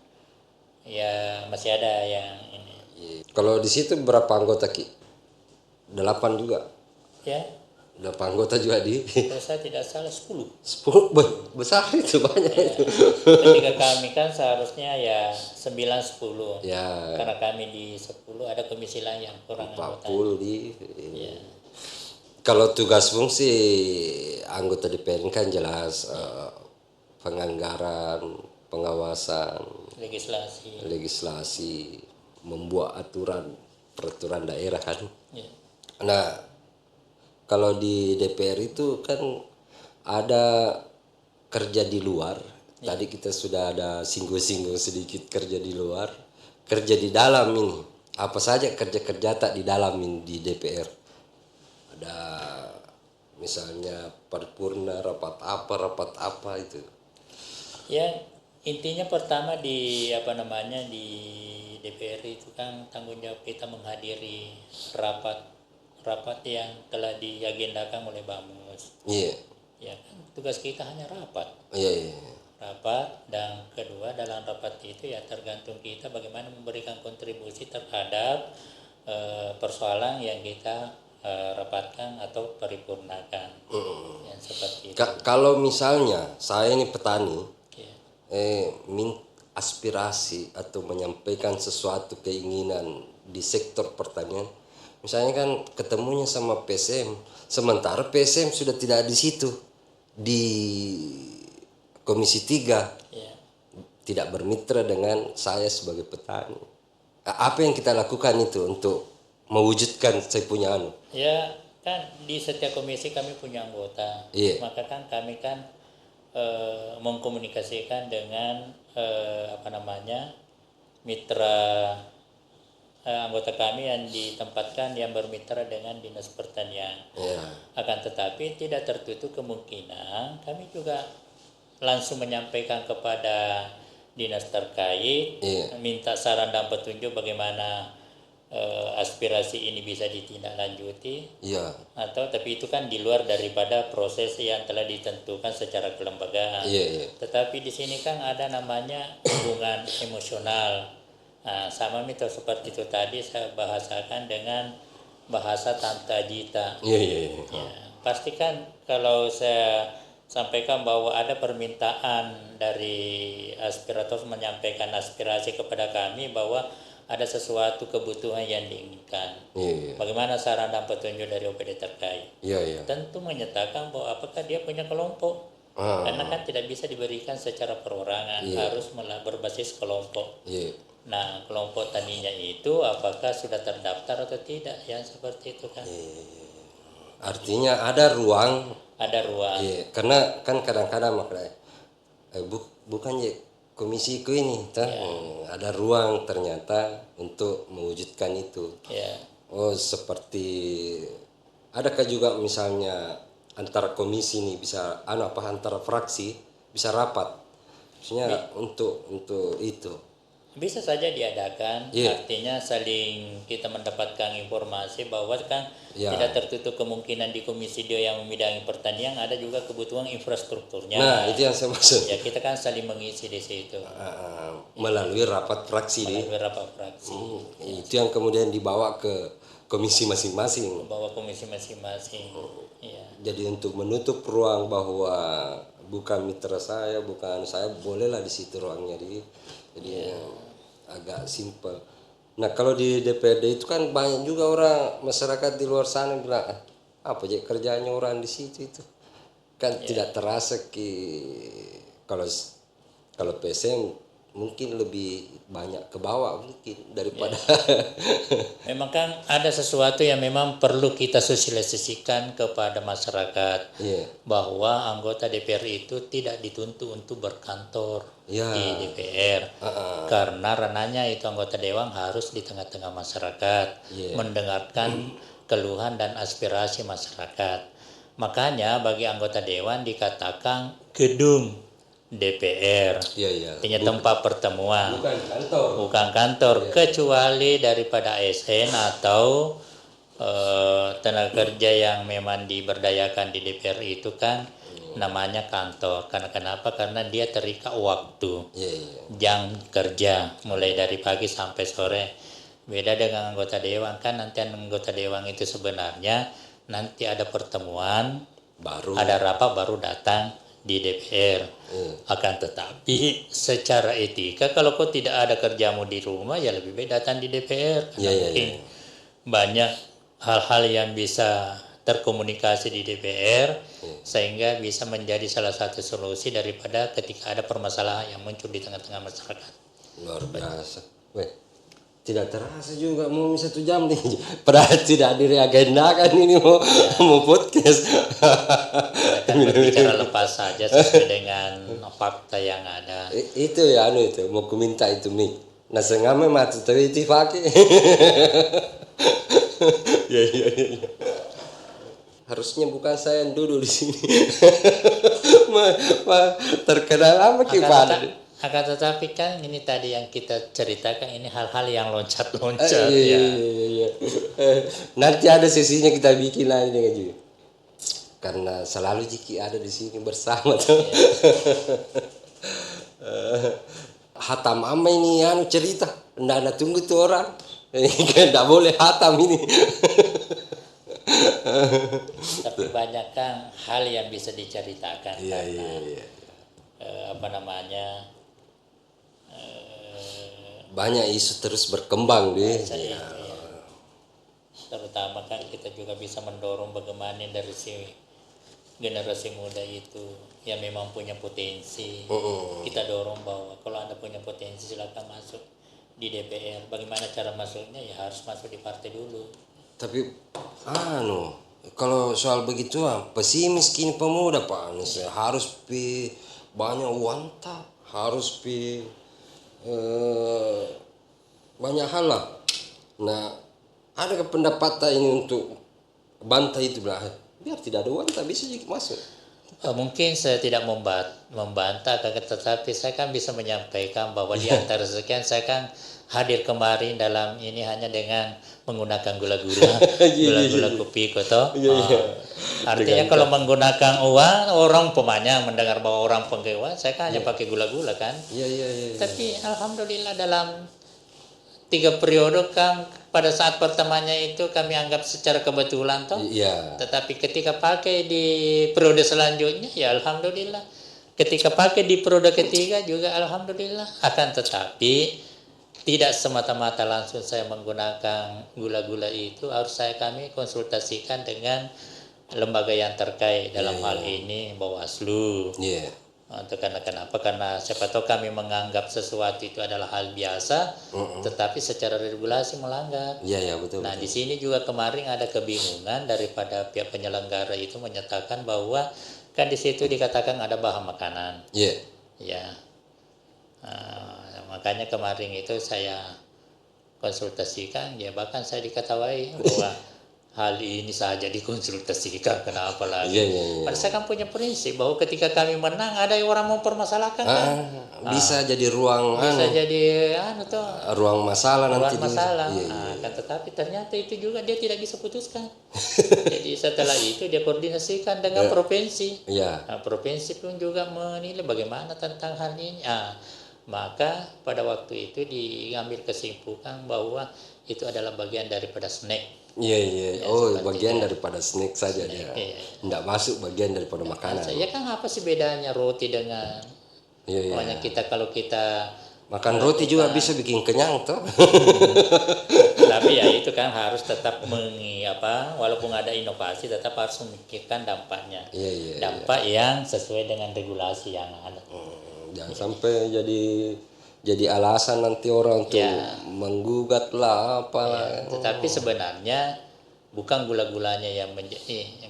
Ya, masih ada yang ini. Iya. Kalau di situ berapa anggota Ki? 8 juga. Ya, 8 anggota juga di kalau saya tidak salah 10. 10 besar itu banyak itu. Ketika kami kan seharusnya ya 9-10. Ya, Karena kami di 10 ada komisi lain yang kurang anggota. 40 di. Ya. Kalau tugas fungsi anggota DPR kan jelas penganggaran, pengawasan, legislasi, membuat peraturan daerah kan. Ya. Nah, kalau di DPR itu kan ada kerja di luar. Tadi kita sudah ada singgung-singgung sedikit kerja di luar, kerja di dalam ini. Apa saja kerja-kerja tak di dalam ini di DPR? Ada misalnya paripurna, rapat apa itu. Ya, intinya pertama di di DPR itu kan tanggung jawab kita menghadiri rapat yang telah diagendakan oleh Bamus. Iya. Ya kan, tugas kita hanya rapat. Iya. Rapat, dan kedua dalam rapat itu ya tergantung kita bagaimana memberikan kontribusi terhadap persoalan yang kita rapatkan atau paripurnakan. Yang seperti itu. Kalau misalnya saya ini petani, Ya. aspirasi atau menyampaikan sesuatu keinginan di sektor pertanian, misalnya kan ketemunya sama PSM, sementara PSM sudah tidak di situ di Komisi 3, Ya. tidak bermitra dengan saya sebagai petani. Apa yang kita lakukan itu untuk mewujudkan saya punya Ya, kan di setiap komisi kami punya anggota. Iya. Maka kan kami kan mengkomunikasikan dengan mitra anggota kami yang ditempatkan yang bermitra dengan Dinas Pertanian. Ya. Akan tetapi tidak tertutup kemungkinan kami juga langsung menyampaikan kepada dinas terkait, Iya. minta saran dan petunjuk bagaimana aspirasi ini bisa ditindaklanjuti, Iya. atau tapi itu kan di luar daripada proses yang telah ditentukan secara kelembagaan. Iya, iya. Tetapi di sini kan ada namanya hubungan emosional. Nah, sama itu seperti itu tadi saya bahasakan dengan bahasa Tanta Jita. Iya, iya, iya. Ya, pastikan kalau saya sampaikan bahwa ada permintaan dari aspirator menyampaikan aspirasi kepada kami bahwa ada sesuatu kebutuhan yang diinginkan. Iya, iya. Bagaimana saran dan petunjuk dari OPD terkait? Iya, iya. Tentu menyatakan bahwa apakah dia punya kelompok. Karena kan tidak bisa diberikan secara perorangan, Iya. harus berbasis kelompok. Iya. Nah, kelompok taninya itu apakah sudah terdaftar atau tidak? Yang seperti itu kan. Artinya ada ruang. Ada ruang. Iya, karena kan kadang-kadang makanya bukan ya komisiku ini, ada ruang ternyata untuk mewujudkan itu. Ya. Oh, seperti adakah juga misalnya antara komisi nih bisa antara fraksi bisa rapat. Maksudnya untuk itu. Bisa saja diadakan, Iya. artinya saling kita mendapatkan informasi bahwa kan Ya. tidak tertutup kemungkinan di Komisi 2 yang membidangi pertanian ada juga kebutuhan infrastrukturnya. Nah, itu yang saya maksud. Ya, kita kan saling mengisi di situ. Melalui rapat fraksi nih. Melalui rapat fraksi. Itu yang kemudian dibawa ke komisi masing-masing. Bahwa komisi masing-masing. Ya. Jadi untuk menutup ruang bahwa bukan mitra saya, bukan saya, bolehlah di situ ruangnya jadi agak simpel. Nah, kalau di DPRD itu kan banyak juga orang masyarakat di luar sana bilang apa aja kerjanya orang di situ itu kan tidak terasa kalau PSM mungkin lebih banyak ke bawah mungkin daripada Memang kan ada sesuatu yang memang perlu kita sosialisasikan kepada masyarakat. Iya. Bahwa anggota DPR itu tidak dituntut untuk berkantor Ya. di DPR. Karena ranahnya itu anggota dewan harus di tengah-tengah masyarakat, mendengarkan keluhan dan aspirasi masyarakat. Makanya bagi anggota dewan dikatakan gedung DPR. Iya. Artinya tempat pertemuan. Bukan kantor. Bukan kantor, kecuali daripada ASN atau tenaga kerja yang memang diberdayakan di DPR itu kan namanya kantor. Karena kenapa? Karena dia terikat waktu, jam kerja mulai dari pagi sampai sore. Beda dengan anggota dewan, kan nanti anggota dewan itu sebenarnya nanti ada pertemuan, ada rapat baru datang di DPR. Akan tetapi secara etika kalau kau tidak ada kerjamu di rumah ya lebih baik datang di DPR. Mungkin banyak hal-hal yang bisa terkomunikasi di DPR sehingga bisa menjadi salah satu solusi daripada ketika ada permasalahan yang muncul di tengah-tengah masyarakat. Luar biasa. Tidak terasa juga mau 1 jam nih. Padahal tidak diagendakan ini mau podcast. Kan berbicara lepas saja sesuai dengan fakta yang ada. Itu ya itu mau ku minta itu mic. Nah sengame mati tapi itu pakai. Ya. Harusnya bukan saya yang duduk di sini. Terkenal apa kipada? Akan tetapi kan ini tadi yang kita ceritakan ini hal-hal yang loncat-loncat. Iya. Nanti ada sesinya kita bikin lagi dengan Ji. Karena selalu Jiki ada di sini bersama tuh. Hatam ama ini cerita, ndak tunggu tuh orang. Nggak boleh hatam ini. Tapi banyak kan hal yang bisa diceritakan. Iya. Banyak isu terus berkembang deh. Terutama kan kita juga bisa mendorong bagaimana dari si generasi muda itu yang memang punya potensi. Kita dorong bahwa kalau Anda punya potensi silakan masuk di DPR. Bagaimana cara masuknya? Ya harus masuk di partai dulu. Tapi kalau soal begitu pesimis kini pemuda Pak Anies harus banyak wanta, harus banyak hal lah Nah, adakah pendapat ini untuk bantah itu bilang, biar tidak ada uang tak bisa juga masuk. Mungkin saya tidak membantah, tetapi saya kan bisa menyampaikan bahwa di antara sekian saya kan hadir kemarin dalam ini hanya dengan menggunakan gula-gula, gula-gula kopi koto. Artinya kalau menggunakan uang, orang pemanya mendengar bahwa orang pakai uang, saya kan hanya pakai gula-gula kan. Iya. Tapi alhamdulillah dalam 3 periode kan pada saat pertamanya itu kami anggap secara kebetulan toh. Iya. Tetapi ketika pakai di periode selanjutnya ya alhamdulillah. Ketika pakai di periode ketiga juga alhamdulillah. Akan tetapi tidak semata-mata langsung saya menggunakan gula-gula itu, harus kami konsultasikan dengan lembaga yang terkait dalam hal ini Bawaslu. Iya. Untuk karena kenapa? Karena siapa tahu kami menganggap sesuatu itu adalah hal biasa, tetapi secara regulasi melanggar. Iya betul. Nah di sini juga kemarin ada kebingungan daripada pihak penyelenggara itu menyatakan bahwa kan di situ dikatakan ada bahan makanan. Iya. Ya. Makanya kemarin itu saya konsultasikan, ya bahkan saya diketahui bahwa hal ini saja dikonsultasikan, kenapa lagi? Iya. Padahal saya kan punya prinsip bahwa ketika kami menang ada orang mempermasalahkan kan? Bisa jadi ruang Bisa jadi ruang masalah nanti. masalah. Iya. Kan tetapi ternyata itu juga dia tidak bisa putuskan. Jadi setelah itu dia koordinasikan dengan provinsi. Iya. Nah, provinsi pun juga menilai bagaimana tentang hal ini. Maka pada waktu itu diambil kesimpulan bahwa itu adalah bagian daripada snack. Iya. Bagian daripada snack saja dia. Iya. Tidak masuk bagian daripada makanan. Ya kan apa sih bedanya roti dengan Iya. kita kalau kita makan roti juga bisa bikin kenyang toh. Tapi ya itu kan harus tetap walaupun ada inovasi tetap harus memikirkan dampaknya. Iya. Dampak yang sesuai dengan regulasi yang ada. Jangan sampai jadi alasan nanti orang untuk menggugat lah apalah. Tetapi sebenarnya bukan gula-gulanya yang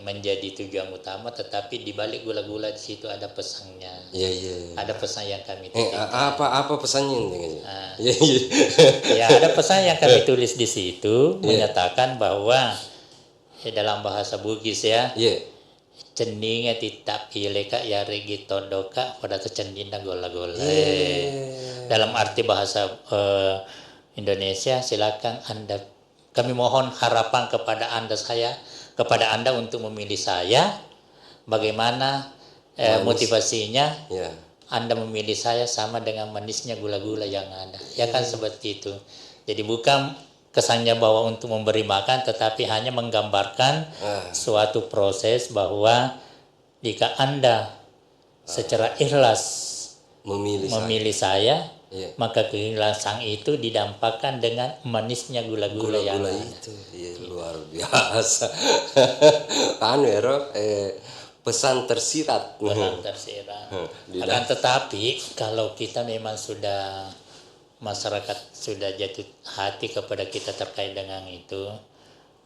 menjadi tujuan utama, tetapi di balik gula-gula di situ ada pesannya. Iya. Ada pesan yang kami tulis. Apa pesannya ini? Ya ada pesan yang kami tulis di situ menyatakan bahwa dalam bahasa Bugis ya. Iya. Ceninga titap hileka ya regi todoka pada cendina gola-gola. Dalam arti bahasa Indonesia, silakan kami mohon harapan kepada Anda untuk memilih saya. Bagaimana motivasinya? Anda memilih saya sama dengan manisnya gula-gula yang ada. Ya kan seperti itu. Jadi bukan kesannya bahwa untuk memberi makan, tetapi hanya menggambarkan suatu proses bahwa jika Anda secara ikhlas memilih saya, maka keikhlasan itu didampakkan dengan manisnya gula-gula yang itu. Luar biasa. Pesan tersirat. Akan tetapi kalau kita memang masyarakat sudah jatuh hati kepada kita terkait dengan itu,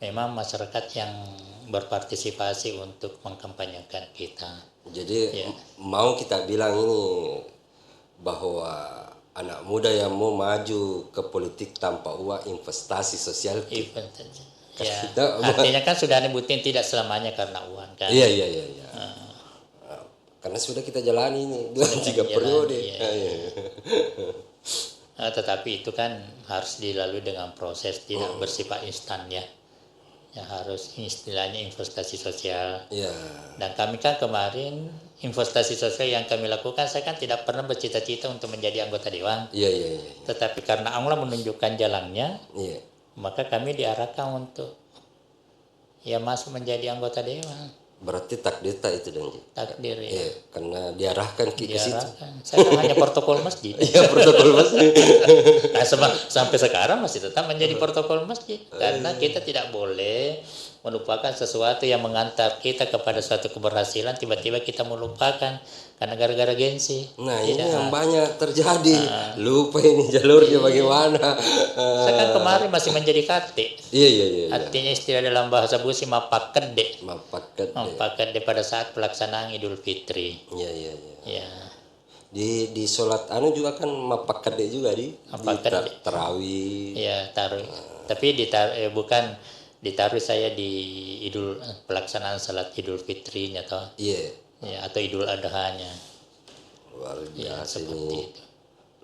memang masyarakat yang berpartisipasi untuk mengkampanyekan kita. Jadi mau kita bilang ini bahwa anak muda yang mau maju ke politik tanpa uang, investasi sosial. Artinya kan sudah nyebutin tidak selamanya karena uang kan. Iya. Karena sudah kita jalani ini 2-3 periode. Tetapi itu kan harus dilalui dengan proses, tidak bersifat instan ya. Harus istilahnya investasi sosial. Dan kami kan kemarin investasi sosial yang kami lakukan, saya kan tidak pernah bercita-cita untuk menjadi anggota dewan. Tetapi karena Allah menunjukkan jalannya, maka kami diarahkan untuk masuk menjadi anggota dewan. Berarti takdir itu dong. Takdir ya. Karena diarahkan ke situ. Saya kan hanya protokol masjid. Protokol masjid. Sampai sekarang masih tetap menjadi protokol masjid. Karena kita tidak boleh melupakan sesuatu yang mengantar kita kepada suatu keberhasilan, tiba-tiba kita melupakan karena gara-gara gengsi. Nah ini yang banyak terjadi. Lupa ini jalurnya bagaimana. Saya kan kemarin masih menjadi kate. Iya. Artinya istilah dalam bahasa Busi mapakede. Mapakede Mapakede pada saat pelaksanaan Idul Fitri. Iya. Di sholat anu juga kan mapakade juga di Mapakade. tarawih. Ya taruh. Tapi bukan ditaruh saya di pelaksanaan salat Idul Fitrinya toh. Iya, Ya, atau Idul Adhanya. luar Ya, biasa seperti ini. itu.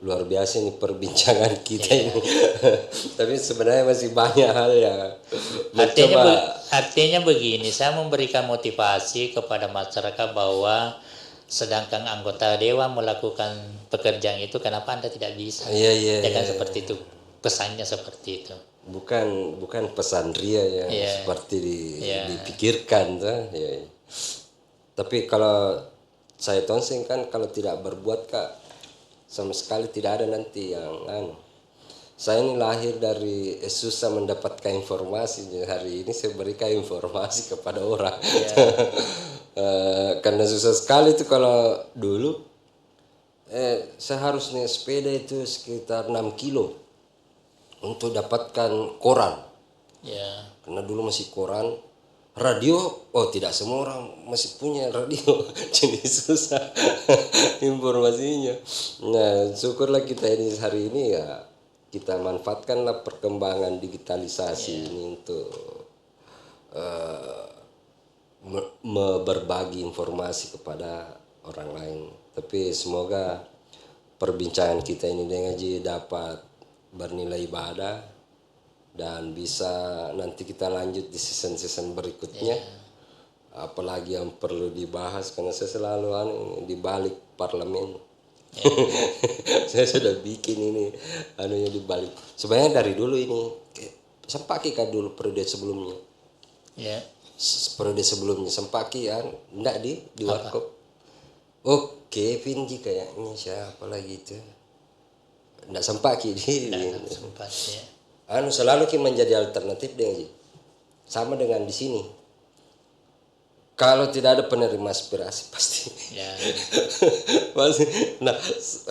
Luar biasa ini perbincangan kita Iya. ini. Tapi sebenarnya masih banyak hal yang Artinya, mencoba. artinya begini, saya memberikan motivasi kepada masyarakat bahwa sedangkan anggota dewan melakukan pekerjaan itu, kenapa Anda tidak bisa? Iya, iya, Ya kan iya. seperti itu. Pesannya seperti itu. Bukan pesan ria yang Iya. seperti Iya. dipikirkan tuh. Iya. Tapi kalau saya tonseng kan kalau tidak berbuat Kak, sama sekali tidak ada nanti yang anu. Saya ini lahir dari susah mendapatkan informasi. Jadi hari ini saya berikan informasi kepada orang. Karena susah sekali itu kalau dulu saya harus naik sepeda itu sekitar 6 kilo untuk dapatkan koran. Ya. Karena dulu masih koran. Radio, oh tidak semua orang masih punya radio, jadi susah informasinya. Nah, syukurlah kita ini hari ini ya kita manfaatkanlah perkembangan digitalisasi ini untuk berbagi informasi kepada orang lain. Tapi semoga perbincangan kita ini dengan Ji dapat bernilai ibadah dan bisa nanti kita lanjut di season-season berikutnya. Apalagi yang perlu dibahas karena saya selalu di balik parlemen. Saya sudah bikin ini anunya di balik. Sebenarnya dari dulu ini Sempaki kan dulu periode sebelumnya. Ya. Periode sebelumnya Sempaki kan enggak di warkop. Oke, Vinji kayaknya siapa lagi itu. Enggak Sempaki di. Sempat ya. Selalu kita menjadi alternatif dengan sama dengan di sini. Kalau tidak ada penerima aspirasi pasti. Ya. Pasti. Nah,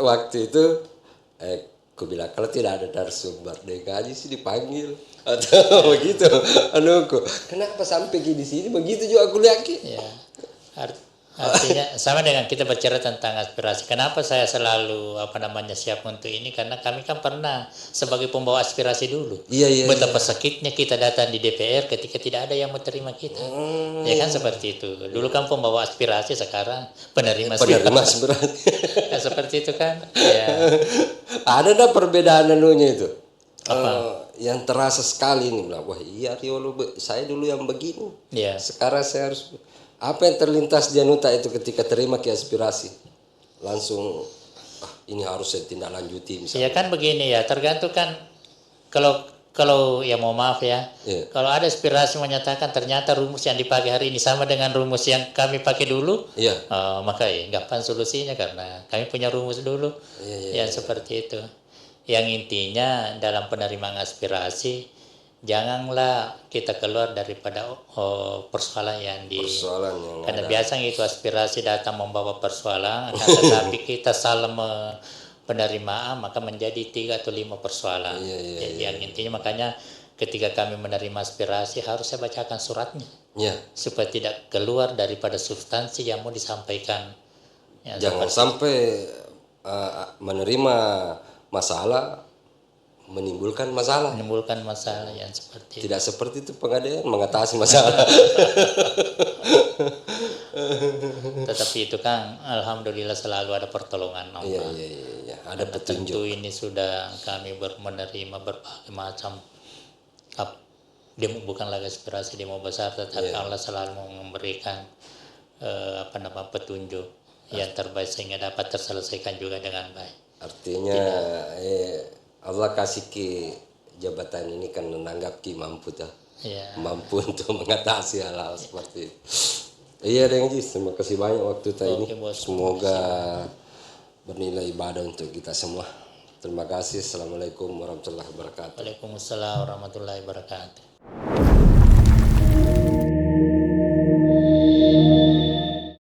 waktu itu aku bilang kalau tidak ada narasumber DKJ sih dipanggil atau begitu. Kenapa sampai di sini begitu juga aku lihat Ki. Ya. Artinya sama dengan kita bicara tentang aspirasi. Kenapa saya selalu siap untuk ini? Karena kami kan pernah sebagai pembawa aspirasi dulu. Iya. Betapa sakitnya kita datang di DPR ketika tidak ada yang menerima kita. Ya kan seperti itu. Dulu kan pembawa aspirasi, sekarang penerima aspirasi. Ya, seperti itu kan. Ya. Ada perbedaan anunya itu. Yang terasa sekali nih bilang, wah iya Riolo, saya dulu yang begini. Ya. Sekarang saya harus apa yang terlintas di Anuta itu ketika terima ke aspirasi langsung ini harus saya tindak lanjuti misalnya. Ya kan begini ya, tergantung kan kalau ya mau maaf ya, kalau ada aspirasi menyatakan ternyata rumus yang dipakai hari ini sama dengan rumus yang kami pakai dulu, maka ya gampang solusinya karena kami punya rumus dulu yang seperti itu. Yang intinya dalam penerimaan aspirasi janganlah kita keluar daripada persoalan yang karena biasanya itu aspirasi datang membawa persoalan, tetapi kita salah penerimaan maka menjadi 3 atau 5 persoalan. Jadi yang intinya makanya ketika kami menerima aspirasi harus saya bacakan suratnya supaya tidak keluar daripada substansi yang mau disampaikan. Jangan sampai menerima masalah menimbulkan masalah yang seperti tidak seperti itu pengadaan mengatasi masalah. Tetapi itu kan alhamdulillah selalu ada pertolongan Allah. Iya. Ada petunjuk. Tentu ini sudah kami menerima berbagai macam bukan lagi aspirasi demo besar, tetapi Allah selalu memberikan petunjuk yang terbaik sehingga dapat terselesaikan juga dengan baik. Artinya Allah kasih ke jabatan ini kan menanggap ki mampu mampu untuk mengatasi hal-hal seperti itu. Iya Deng Ji, terima kasih banyak waktu ini. Semoga bernilai ibadah untuk kita semua. Terima kasih. Assalamualaikum warahmatullahi wabarakatuh. Waalaikumsalam warahmatullahi wabarakatuh.